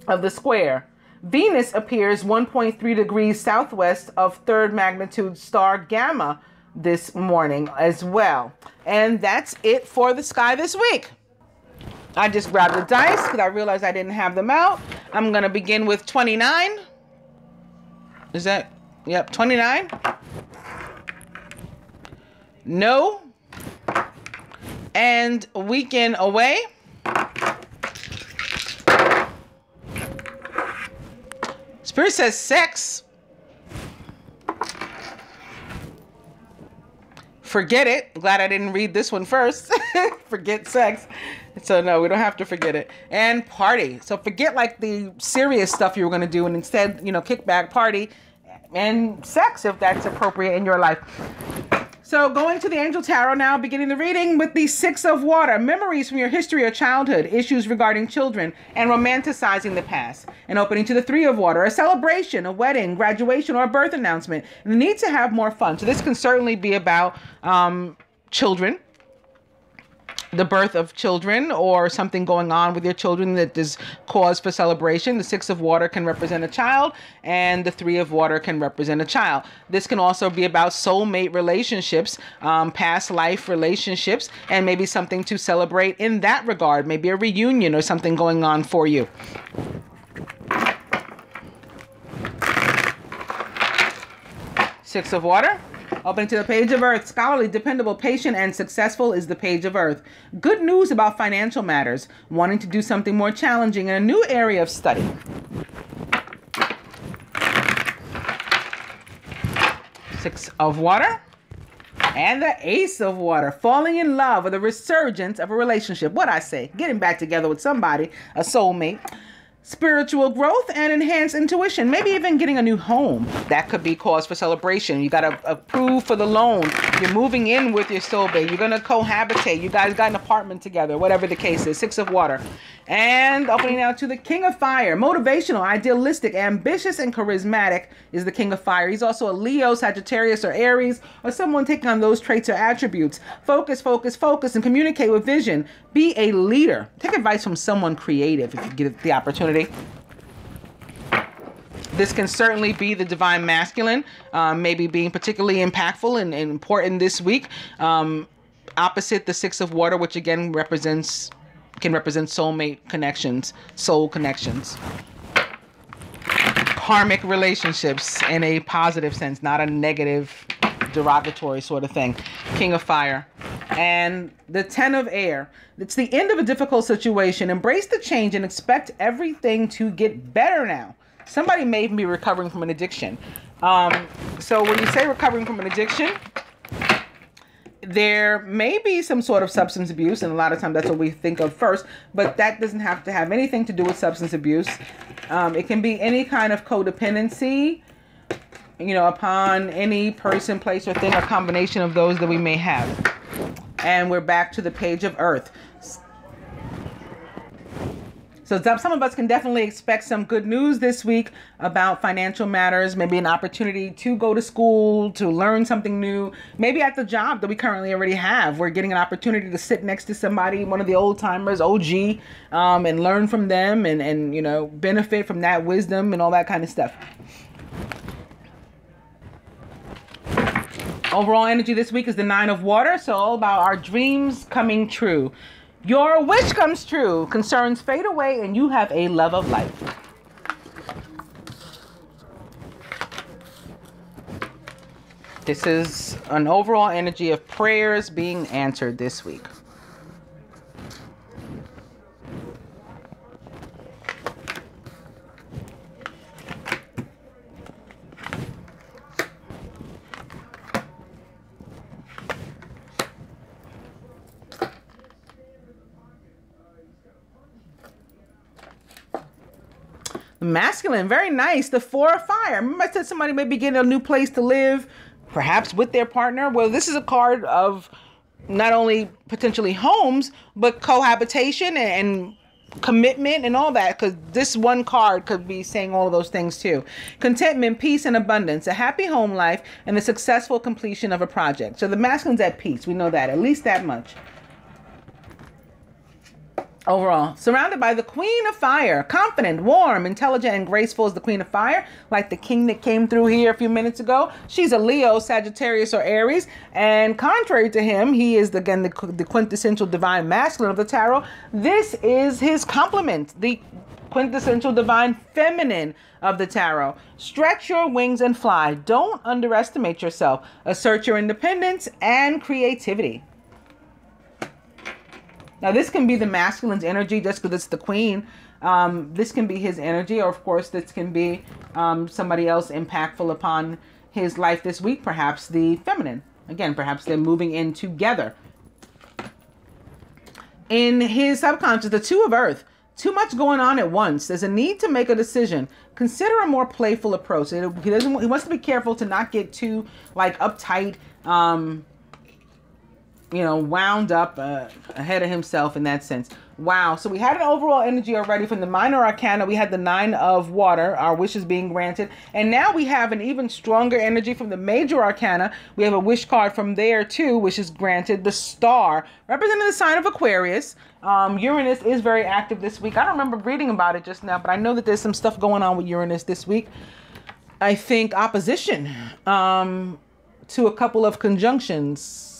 of the square. Venus appears 1.3 degrees southwest of 3rd magnitude star Gamma this morning as well. And that's it for the sky this week. I just grabbed the dice because I realized I didn't have them out. I'm going to begin with 29. Is that, yep, 29? No. And weekend away. Spirit says 6. Forget it. Glad I didn't read this one first. Forget sex. So no, we don't have to forget it. And party. So forget like the serious stuff you were going to do and instead, you know, kick back, party, and sex if that's appropriate in your life. So going to the Angel Tarot now, beginning the reading with the Six of Water. Memories from your history or childhood, issues regarding children, and romanticizing the past. And opening to the Three of Water, a celebration, a wedding, graduation, or a birth announcement. And the need to have more fun. So this can certainly be about children, the birth of children, or something going on with your children that is cause for celebration. The Six of Water can represent a child, and the Three of Water can represent a child. This can also be about soulmate relationships, past life relationships, and maybe something to celebrate in that regard. Maybe a reunion or something going on for you. Six of Water. Opening to the Page of Earth. Scholarly, dependable, patient, and successful is the Page of Earth. Good news about financial matters. Wanting to do something more challenging in a new area of study. Six of Water. And the Ace of Water. Falling in love or the resurgence of a relationship. What I say? Getting back together with somebody, a soulmate. Spiritual growth and enhanced intuition. Maybe even getting a new home. That could be cause for celebration. You got to approve for the loan. You're moving in with your soulmate. You're going to cohabitate. You guys got an apartment together. Whatever the case is. Six of Water. And opening now to the King of Fire. Motivational, idealistic, ambitious, and charismatic is the King of Fire. He's also a Leo, Sagittarius, or Aries, or someone taking on those traits or attributes. Focus, focus, focus, and communicate with vision. Be a leader. Take advice from someone creative if you get the opportunity. This can certainly be the Divine Masculine, maybe being particularly impactful and important this week. Opposite the Six of Water, which again can represent soulmate connections, soul connections. Karmic relationships in a positive sense, not a negative, derogatory sort of thing. King of Fire. And the Ten of Air. It's the end of a difficult situation. Embrace the change and expect everything to get better now. Somebody may be recovering from an addiction. So when you say recovering from an addiction, there may be some sort of substance abuse, and a lot of times that's what we think of first, but that doesn't have to have anything to do with substance abuse. It can be any kind of codependency, you know, upon any person, place, or thing, a combination of those that we may have. And we're back to the Page of Earth. So some of us can definitely expect some good news this week about financial matters, maybe an opportunity to go to school, to learn something new. Maybe at the job that we currently already have, we're getting an opportunity to sit next to somebody, one of the old timers, OG, and learn from them and you know, benefit from that wisdom and all that kind of stuff. Overall energy this week is the Nine of Water, so all about our dreams coming true. Your wish comes true, concerns fade away, and you have a love of life. This is an overall energy of prayers being answered this week. Masculine, very nice. The Four of Fire. Remember I said somebody may be getting a new place to live, perhaps with their partner. Well, this is a card of not only potentially homes, but cohabitation and commitment and all that, because this one card could be saying all of those things too. Contentment, peace, and abundance, a happy home life, and the successful completion of a project. So the masculine's at peace. We know that, at least that much. Overall, surrounded by the Queen of Fire, confident, warm, intelligent, and graceful is the Queen of Fire, like the king that came through here a few minutes ago. She's a Leo, Sagittarius, or Aries, and contrary to him, he is again the quintessential divine masculine of the tarot. This is his complement, the quintessential divine feminine of the tarot. Stretch your wings and fly. Don't underestimate yourself. Assert your independence and creativity. Now, this can be the masculine's energy just because it's the queen. This can be his energy, or of course, this can be somebody else impactful upon his life this week, perhaps the feminine. Again, perhaps they're moving in together. In his subconscious, the Two of Earth, too much going on at once. There's a need to make a decision. Consider a more playful approach. He wants to be careful to not get too like uptight, wound up ahead of himself in that sense. Wow. So we had an overall energy already from the minor arcana. We had the Nine of Water, our wishes being granted. And now we have an even stronger energy from the major arcana. We have a wish card from there too, which is granted. The Star, representing the sign of Aquarius. Uranus is very active this week. I don't remember reading about it just now, but I know that there's some stuff going on with Uranus this week. I think opposition to a couple of conjunctions.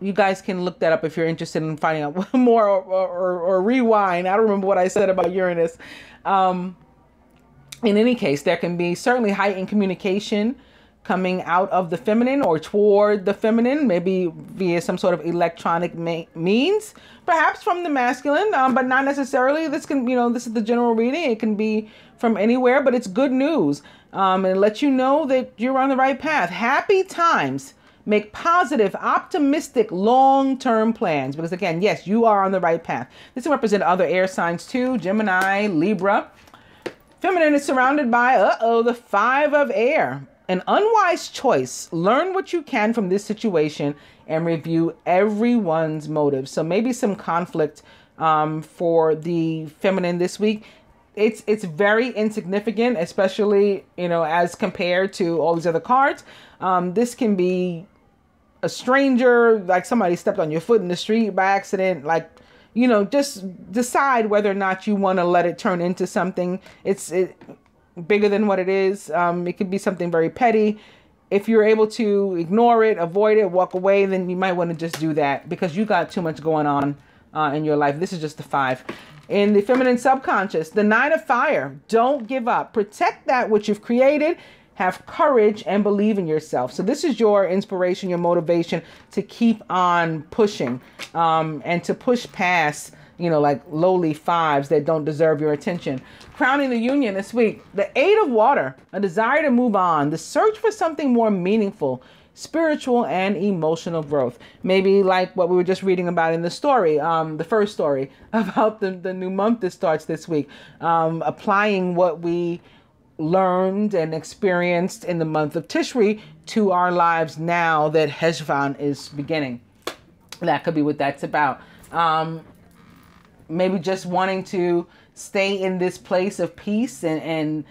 You guys can look that up if you're interested in finding out more or rewind. I don't remember what I said about Uranus. In any case, there can be certainly heightened communication coming out of the feminine or toward the feminine, maybe via some sort of electronic means, perhaps from the masculine, but not necessarily. This can, this is the general reading. It can be from anywhere, but it's good news. And it lets you know that you're on the right path. Happy times. Make positive, optimistic, long-term plans. Because again, yes, you are on the right path. This will represent other air signs too. Gemini, Libra. Feminine is surrounded by, the Five of Air. An unwise choice. Learn what you can from this situation and review everyone's motives. So maybe some conflict for the feminine this week. It's very insignificant, especially, as compared to all these other cards. This can be a stranger, like somebody stepped on your foot in the street by accident, just decide whether or not you want to let it turn into something. It's bigger than what it is. It could be something very petty. If you're able to ignore it, avoid it, walk away, then you might want to just do that because you got too much going on in your life. This is just the Five. In the feminine subconscious, the Nine of Fire. Don't give up. Protect that which you've created. Have courage and believe in yourself. So this is your inspiration, your motivation to keep on pushing and to push past, like lowly fives that don't deserve your attention. Crowning the union this week, the Eight of Water, a desire to move on, the search for something more meaningful, spiritual and emotional growth. Maybe like what we were just reading about in the story, the first story about the new month that starts this week, applying what we learned and experienced in the month of Tishri to our lives now that CHESHVAN is beginning. That could be what that's about. Maybe just wanting to stay in this place of peace and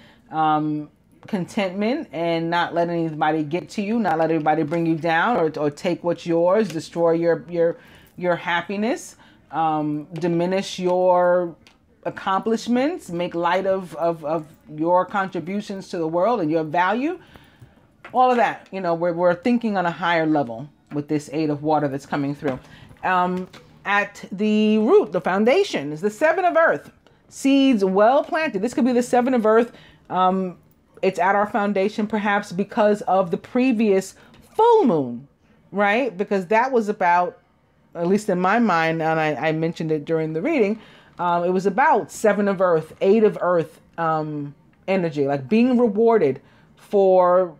contentment and not let anybody get to you, not let anybody bring you down or take what's yours, destroy your happiness, diminish your accomplishments, make light of your contributions to the world and your value. All of that, we're thinking on a higher level with this Eight of Water that's coming through. At the root, the foundation, is the Seven of Earth. Seeds well planted. This could be the Seven of Earth. It's at our foundation perhaps because of the previous full moon, right? Because that was about, at least in my mind, and I mentioned it during the reading, it was about Seven of Earth, Eight of Earth energy, like being rewarded for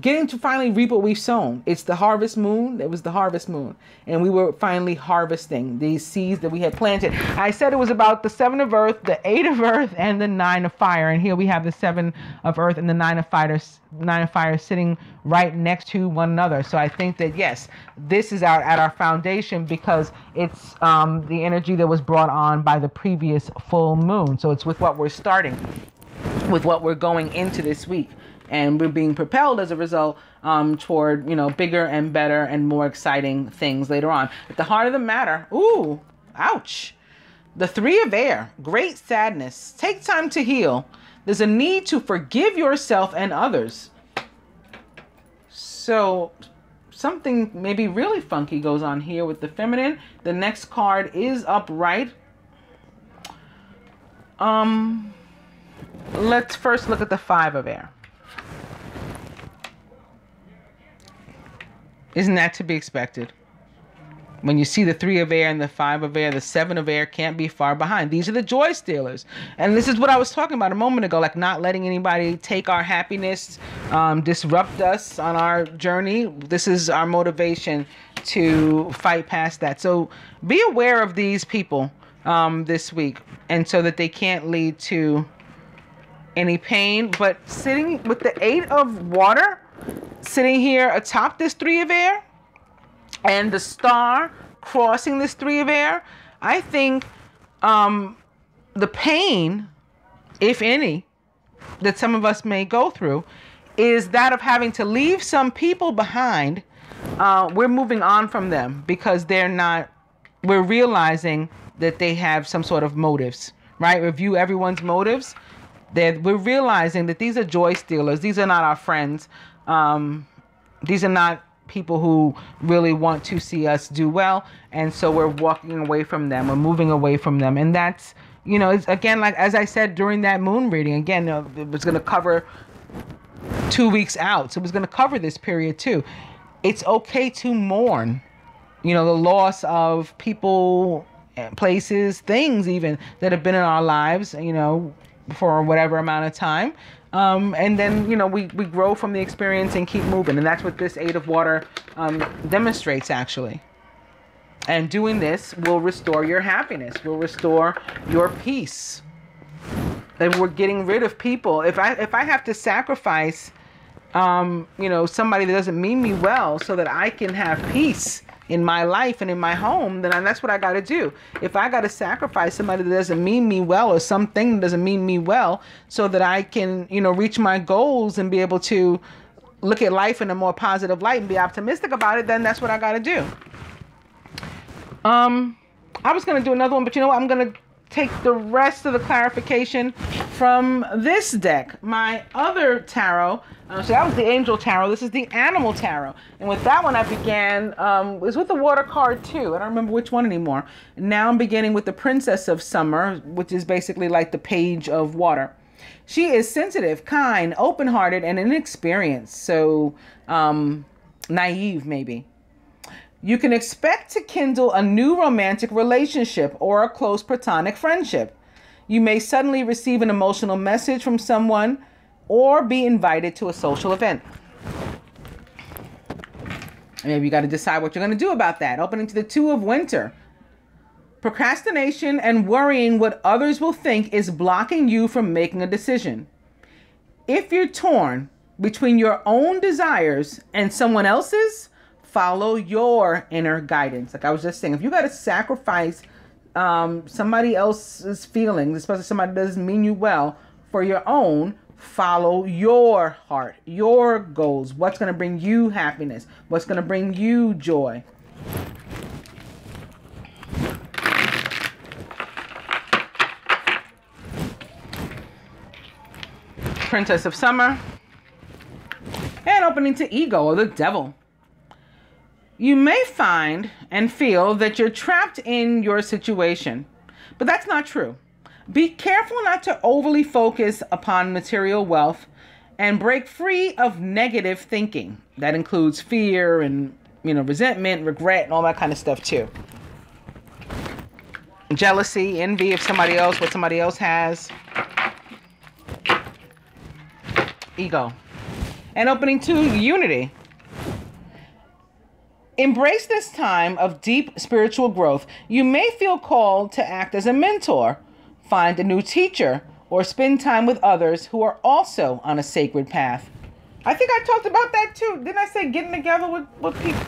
getting to finally reap what we've sown. It's the harvest moon. It was the harvest moon. And we were finally harvesting these seeds that we had planted. I said it was about the Seven of Earth, the Eight of Earth, and the Nine of Fire. And here we have the Seven of Earth and the Nine of Fire sitting right next to one another. So I think that, yes, this is at our foundation because it's the energy that was brought on by the previous full moon. So it's with what we're starting, with what we're going into this week. And we're being propelled as a result toward, bigger and better and more exciting things later on. At the heart of the matter, ooh, ouch. The Three of Air, great sadness. Take time to heal. There's a need to forgive yourself and others. So something maybe really funky goes on here with the feminine. The next card is upright. Let's first look at the Five of Air. Isn't that to be expected? When you see the 3 of air and the 5 of air, the 7 of air can't be far behind. These are the joy stealers. And this is what I was talking about a moment ago, like not letting anybody take our happiness, disrupt us on our journey. This is our motivation to fight past that. So be aware of these people this week, and so that they can't lead to any pain. But sitting with the 8 of water, sitting here atop this 3 of air, and the star crossing this 3 of air, I think the pain, if any, that some of us may go through is that of having to leave some people behind. We're moving on from them because we're realizing that they have some sort of motives, right? Review everyone's motives. We're realizing that these are joy stealers. These are not our friends. These are not people who really want to see us do well, and so we're walking away from them. We're moving away from them, and that's, it's, again, like as I said during that moon reading, again, it was going to cover 2 weeks out, so it was going to cover this period too. It's okay to mourn, the loss of people, places, things even that have been in our lives, for whatever amount of time. And then, we grow from the experience and keep moving. And that's what this 8 of water demonstrates, actually. And doing this will restore your happiness, will restore your peace. And we're getting rid of people. If I have to sacrifice, somebody that doesn't mean me well so that I can have peace in my life and in my home, then that's what I got to do. If I got to sacrifice somebody that doesn't mean me well, or something that doesn't mean me well, so that I can, reach my goals and be able to look at life in a more positive light and be optimistic about it, then that's what I got to do. I was going to do another one, but you know what? I'm going to take the rest of the clarification from this deck, my other tarot. So that was the angel tarot. This is the animal tarot. And with that one, I began, it was with the water card too. I don't remember which one anymore. Now I'm beginning with the Princess of Summer, which is basically like the page of water. She is sensitive, kind, open-hearted, and inexperienced. So naive, maybe. You can expect to kindle a new romantic relationship or a close platonic friendship. You may suddenly receive an emotional message from someone or be invited to a social event. Maybe you got to decide what you're going to do about that. Opening to the 2 of winter. Procrastination and worrying what others will think is blocking you from making a decision. If you're torn between your own desires and someone else's, follow your inner guidance. Like I was just saying, if you got to sacrifice somebody else's feelings, especially somebody that doesn't mean you well, for your own, follow your heart, your goals. What's going to bring you happiness? What's going to bring you joy? Princess of Summer. And opening to ego, or the devil. You may find and feel that you're trapped in your situation, but that's not true. Be careful not to overly focus upon material wealth and break free of negative thinking. That includes fear and, resentment, regret, and all that kind of stuff too. Jealousy, envy of somebody else, what somebody else has. Ego. And opening to unity. Embrace this time of deep spiritual growth. You may feel called to act as a mentor, find a new teacher, or spend time with others who are also on a sacred path. I think I talked about that too. Didn't I say getting together with people?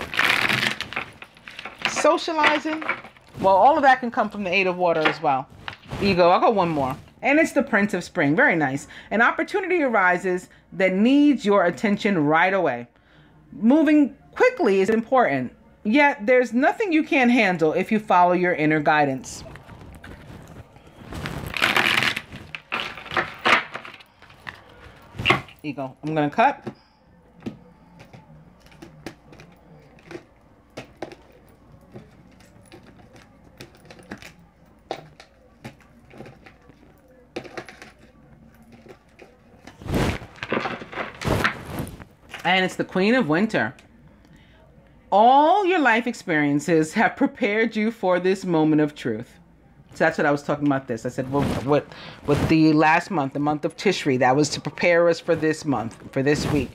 Socializing? Well, all of that can come from the 8 of water as well. Ego. I'll go one more. And it's the Prince of Spring. Very nice. An opportunity arises that needs your attention right away. Moving quickly is important, yet there's nothing you can't handle if you follow your inner guidance. Ego. I'm going to cut. And it's the Queen of Winter. All your life experiences have prepared you for this moment of truth. So that's what I was talking about this. I said, well, what the last month, the month of Tishri, that was to prepare us for this month, for this week.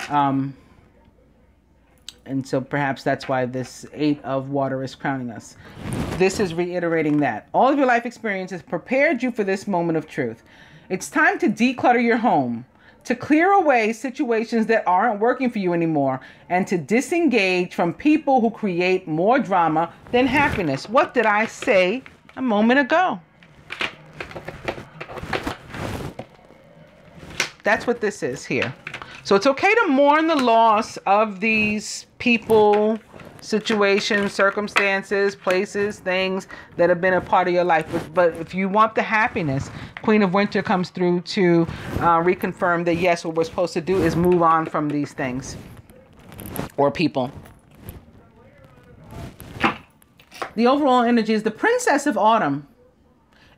And so perhaps that's why this 8 of water is crowning us. This is reiterating that. All of your life experiences prepared you for this moment of truth. It's time to declutter your home, to clear away situations that aren't working for you anymore, and to disengage from people who create more drama than happiness. What did I say a moment ago? That's what this is here. So it's okay to mourn the loss of these people, situations, circumstances, places, things that have been a part of your life. But if you want the happiness, Queen of Winter comes through to reconfirm that, yes, what we're supposed to do is move on from these things or people. The overall energy is the Princess of Autumn.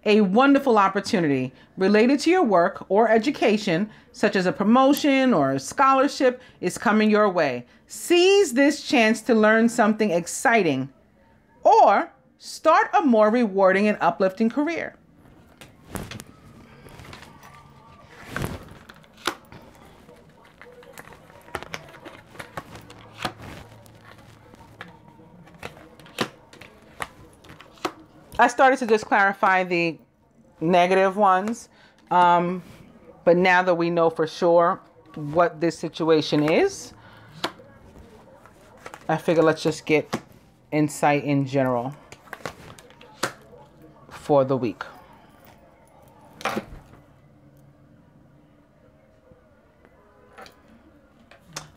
A wonderful opportunity related to your work or education, such as a promotion or a scholarship, is coming your way. Seize this chance to learn something exciting or start a more rewarding and uplifting career. I started to just clarify the negative ones, but now that we know for sure what this situation is, I figure let's just get insight in general for the week.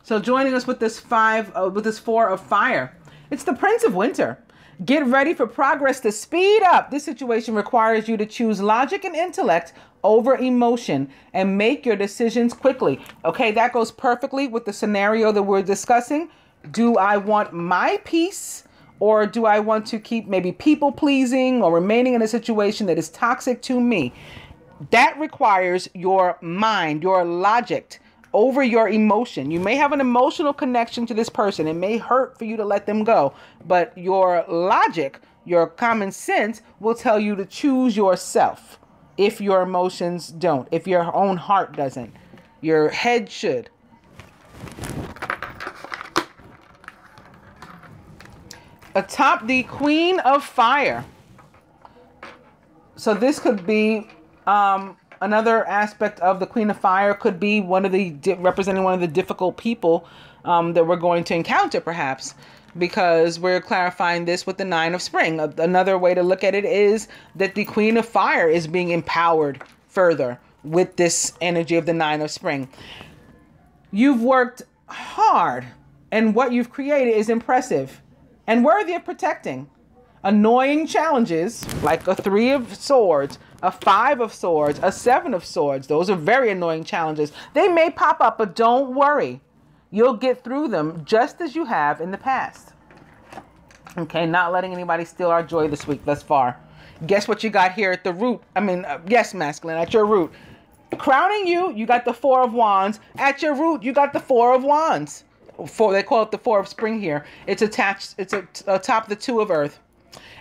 So joining us with this 4 of fire, it's the Prince of Winter. Get ready for progress to speed up. This situation requires you to choose logic and intellect over emotion and make your decisions quickly. Okay, that goes perfectly with the scenario that we're discussing. Do I want my peace, or do I want to keep maybe people pleasing or remaining in a situation that is toxic to me? That requires your mind, your logic over your emotion. You may have an emotional connection to this person. It may hurt for you to let them go, but your logic, your common sense will tell you to choose yourself if your emotions don't, if your own heart doesn't. Your head should. Atop the Queen of Fire. So this could be another aspect of the Queen of Fire, could be representing one of the difficult people that we're going to encounter, perhaps, because we're clarifying this with the 9 of Spring. Another way to look at it is that the Queen of Fire is being empowered further with this energy of the 9 of Spring. You've worked hard, and what you've created is impressive and worthy of protecting. Annoying challenges like a 3 of Swords, a 5 of Swords, a 7 of Swords. Those are very annoying challenges. They may pop up, but don't worry. You'll get through them just as you have in the past. Okay, not letting anybody steal our joy this week thus far. Guess what you got here at the root? Yes, masculine, at your root. Crowning you, you got the 4 of Wands. At your root, you got the 4 of Wands. They call it the 4 of Spring here. It's attached, it's atop the 2 of Earth.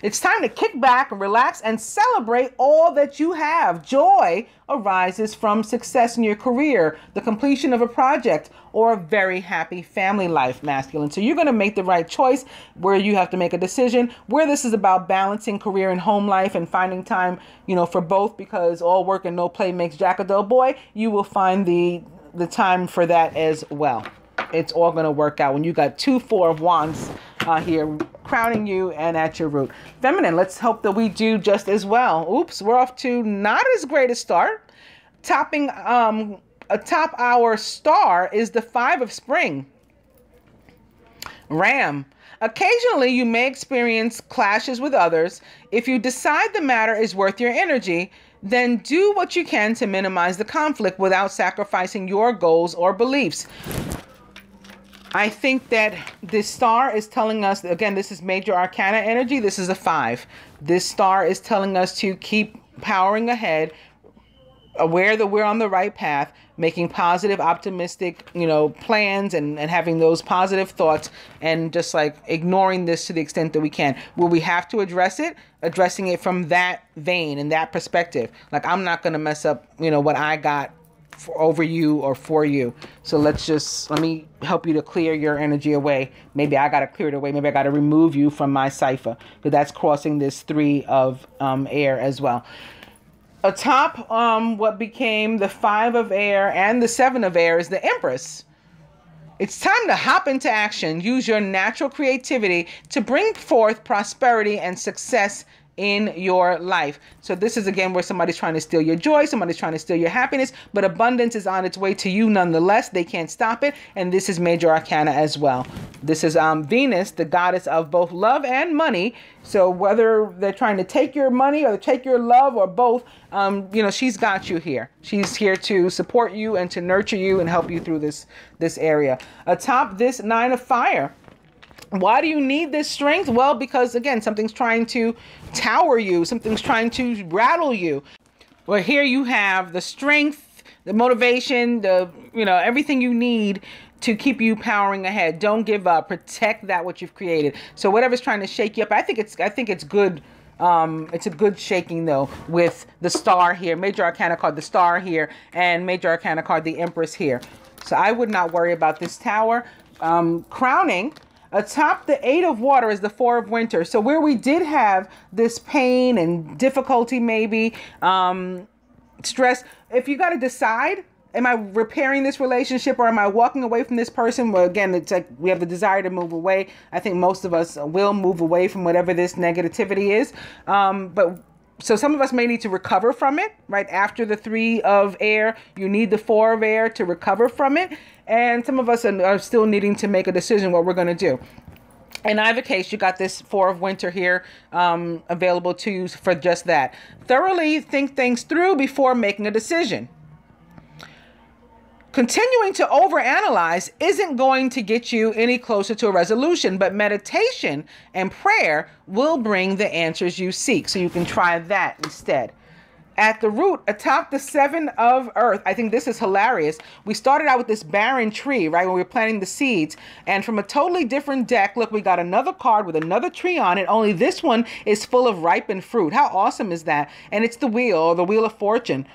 It's time to kick back and relax and celebrate all that you have. Joy arises from success in your career, the completion of a project, or a very happy family life, masculine. So you're going to make the right choice where you have to make a decision, where this is about balancing career and home life and finding time, for both, because all work and no play makes Jack a dull boy. You will find the time for that as well. It's all going to work out when you got 2 4 of Wands here crowning you and at your root. Feminine, let's hope that we do just as well. Oops, we're off to not as great a start. Topping atop our star is the 5 of Spring. Ram. Occasionally, you may experience clashes with others. If you decide the matter is worth your energy, then do what you can to minimize the conflict without sacrificing your goals or beliefs. I think that this star is telling us, again, this is major arcana energy. This is a 5. This star is telling us to keep powering ahead, aware that we're on the right path, making positive, optimistic, you know, plans and having those positive thoughts, and just like ignoring this to the extent that we can. Where we have to address it, addressing it from that vein and that perspective. Like, I'm not going to mess up, you know, what I got over you or for you. So let me help you to clear your energy away. Maybe I got to clear it away. Maybe I got to remove you from my cipher, because that's crossing this 3 of air as well. Atop what became the 5 of air and the 7 of air is the Empress. It's time to hop into action. Use your natural creativity to bring forth prosperity and success in your life. So this is again where somebody's trying to steal your joy, somebody's trying to steal your happiness, but abundance is on its way to you nonetheless. They can't stop it. And this is major arcana as well. This is Venus, the goddess of both love and money. So whether they're trying to take your money or take your love or both, you know, she's got you here. She's here to support you and to nurture you and help you through this area. Atop this 9 of fire. Why do you need this strength? Well, because again, something's trying to tower you. Something's trying to rattle you. Well, here you have the strength, the motivation, you know, everything you need to keep you powering ahead. Don't give up. Protect that which you've created. So whatever's trying to shake you up, I think it's good. It's a good shaking though, with the star here, major arcana card, the star here, and major arcana card, the Empress here. So I would not worry about this tower. Crowning. Atop the 8 of water is the 4 of winter. So where we did have this pain and difficulty, maybe stress, if you got to decide, am I repairing this relationship or am I walking away from this person? Well, again, it's like we have the desire to move away. I think most of us will move away from whatever this negativity is. So some of us may need to recover from it, right? After the 3 of air, you need the 4 of air to recover from it. And some of us are still needing to make a decision what we're going to do. In either case, you got this 4 of winter here available to you for just that. Thoroughly think things through before making a decision. Continuing to overanalyze isn't going to get you any closer to a resolution, but meditation and prayer will bring the answers you seek. So you can try that instead. At the root, atop the 7 of earth, I think this is hilarious. We started out with this barren tree, right, when we were planting the seeds. And from a totally different deck, look, we got another card with another tree on it. Only this one is full of ripened fruit. How awesome is that? And it's the wheel, or the wheel of fortune.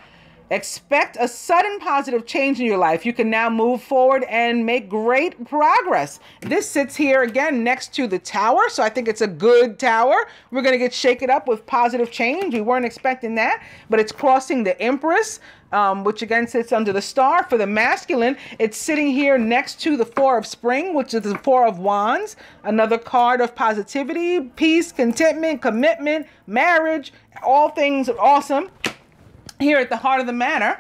Expect a sudden positive change in your life. You can now move forward and make great progress. This sits here again next to the tower. So I think it's a good tower. We're going to get shaken up with positive change. We weren't expecting that, but it's crossing the Empress, which again sits under the star. For the masculine, it's sitting here next to the 4 of spring, which is the 4 of wands, another card of positivity, peace, contentment, commitment, marriage, all things awesome. Here at the heart of the matter,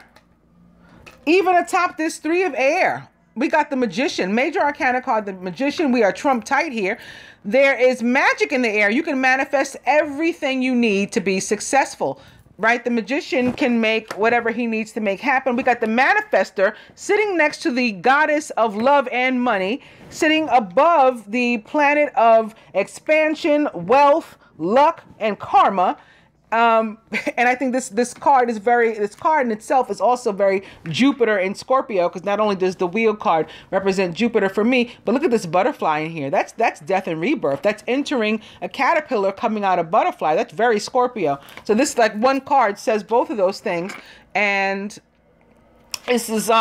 even atop this 3 of air, we got the Magician, major arcana card, the Magician. We are trump tight here. There is magic in the air. You can manifest everything you need to be successful, right? The Magician can make whatever he needs to make happen. We got the Manifester sitting next to the goddess of love and money, sitting above the planet of expansion, wealth, luck, and karma. And I think this card in itself is also very Jupiter in Scorpio, because not only does the wheel card represent Jupiter for me, but look at this butterfly in here. That's death and rebirth. That's entering a caterpillar coming out of butterfly. That's very Scorpio. So this, like, one card says both of those things. And this is,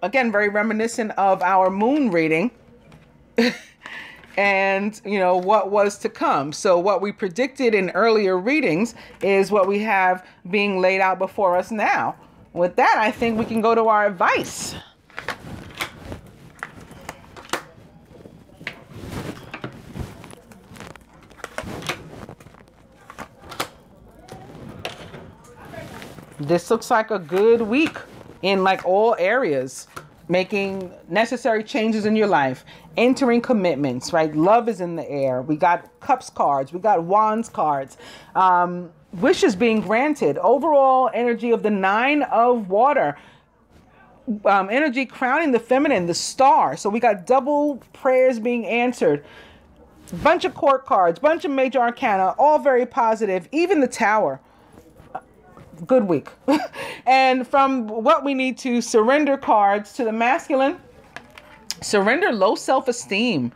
again, very reminiscent of our moon reading. And, you know, what was to come. So what we predicted in earlier readings is what we have being laid out before us now. With that, I think we can go to our advice. This looks like a good week in like all areas. Making necessary changes in your life, entering commitments, right? Love is in the air. We got cups cards. We got wands cards. Wishes being granted. Overall energy of the 9 of water. Energy crowning the feminine, the star. So we got double prayers being answered. Bunch of court cards, bunch of major arcana, all very positive. Even the tower. good week. And from what we need to surrender cards to the masculine, surrender low self-esteem.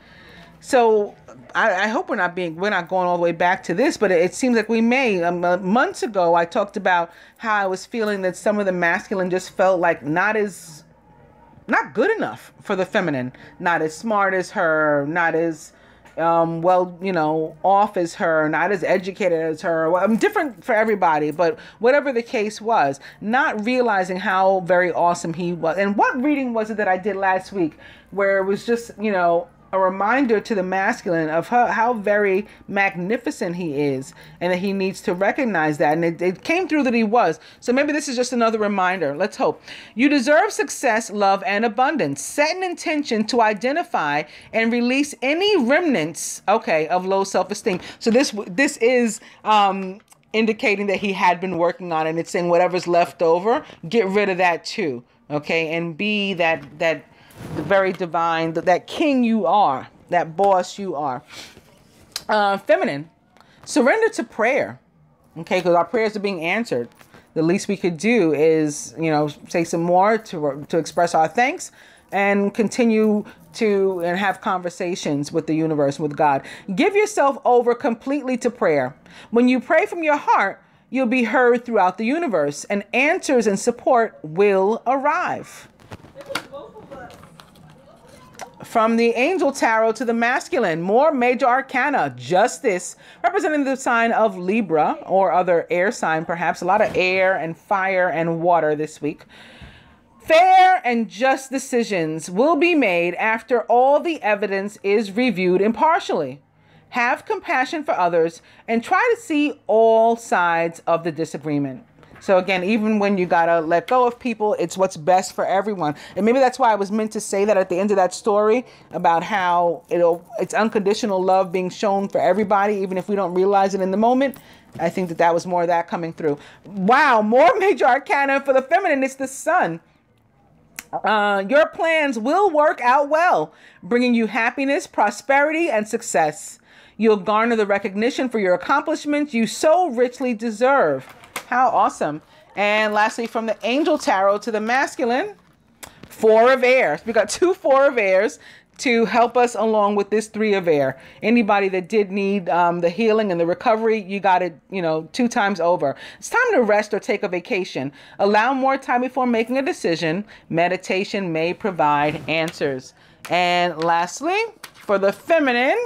So I hope we're not going all the way back to this, but it seems like we may. Months ago, I talked about how I was feeling that some of the masculine just felt like not good enough for the feminine, not as smart as her, not as off as her, not as educated as her. Well, I'm different for everybody, but whatever the case was, not realizing how very awesome he was. And what reading was it that I did last week where it was just, a reminder to the masculine of how very magnificent he is, and that he needs to recognize that. And it came through that he was. So maybe this is just another reminder. Let's hope. You deserve success, love, and abundance. Set an intention to identify and release any remnants, of low self-esteem. So this is indicating that he had been working on it, and it's saying whatever's left over, get rid of that too. Okay, and be that the very divine, that king you are, that boss you are. Feminine, surrender to prayer. Okay, because our prayers are being answered. The least we could do is, say some more to express our thanks and continue to and have conversations with the universe, with God. Give yourself over completely to prayer. When you pray from your heart, you'll be heard throughout the universe, and answers and support will arrive. From the Angel Tarot to the masculine, more major arcana, justice, representing the sign of Libra or other air sign, perhaps. A lot of air and fire and water this week. Fair and just decisions will be made after all the evidence is reviewed impartially. Have compassion for others and try to see all sides of the disagreement. So again, even when you gotta let go of people, it's what's best for everyone. And maybe that's why I was meant to say that at the end of that story about how it's unconditional love being shown for everybody, even if we don't realize it in the moment. I think that was more of that coming through. Wow, more major arcana for the feminine. It's the sun. Your plans will work out well, bringing you happiness, prosperity, and success. You'll garner the recognition for your accomplishments you so richly deserve. How awesome. And lastly, from the Angel Tarot to the masculine, Four of Air. We got 2 Four of Airs to help us along with this 3 of Air. Anybody that did need the healing and the recovery, you got it, 2 times over. It's time to rest or take a vacation. Allow more time before making a decision. Meditation may provide answers. And lastly, for the feminine,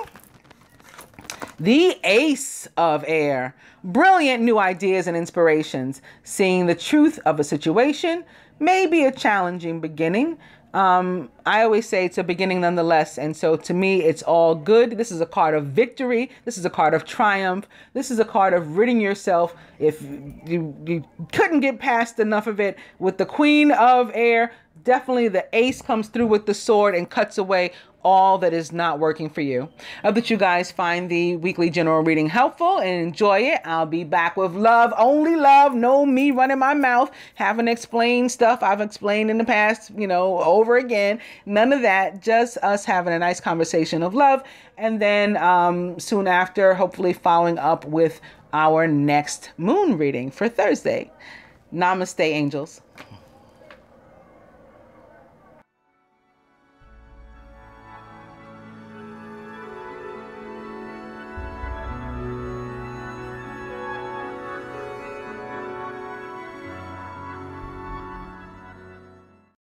the Ace of Air. Brilliant new ideas and inspirations. Seeing the truth of a situation may be a challenging beginning. I always say it's a beginning nonetheless. And so to me, it's all good. This is a card of victory. This is a card of triumph. This is a card of ridding yourself. If you couldn't get past enough of it with the Queen of Air, definitely the Ace comes through with the sword and cuts away all that is not working for you. I hope that you guys find the weekly general reading helpful and enjoy it. I'll be back with love, only love, no me running my mouth, having to explain stuff I've explained in the past, over again. None of that, just us having a nice conversation of love. And then soon after, hopefully following up with our next moon reading for Thursday. Namaste, angels.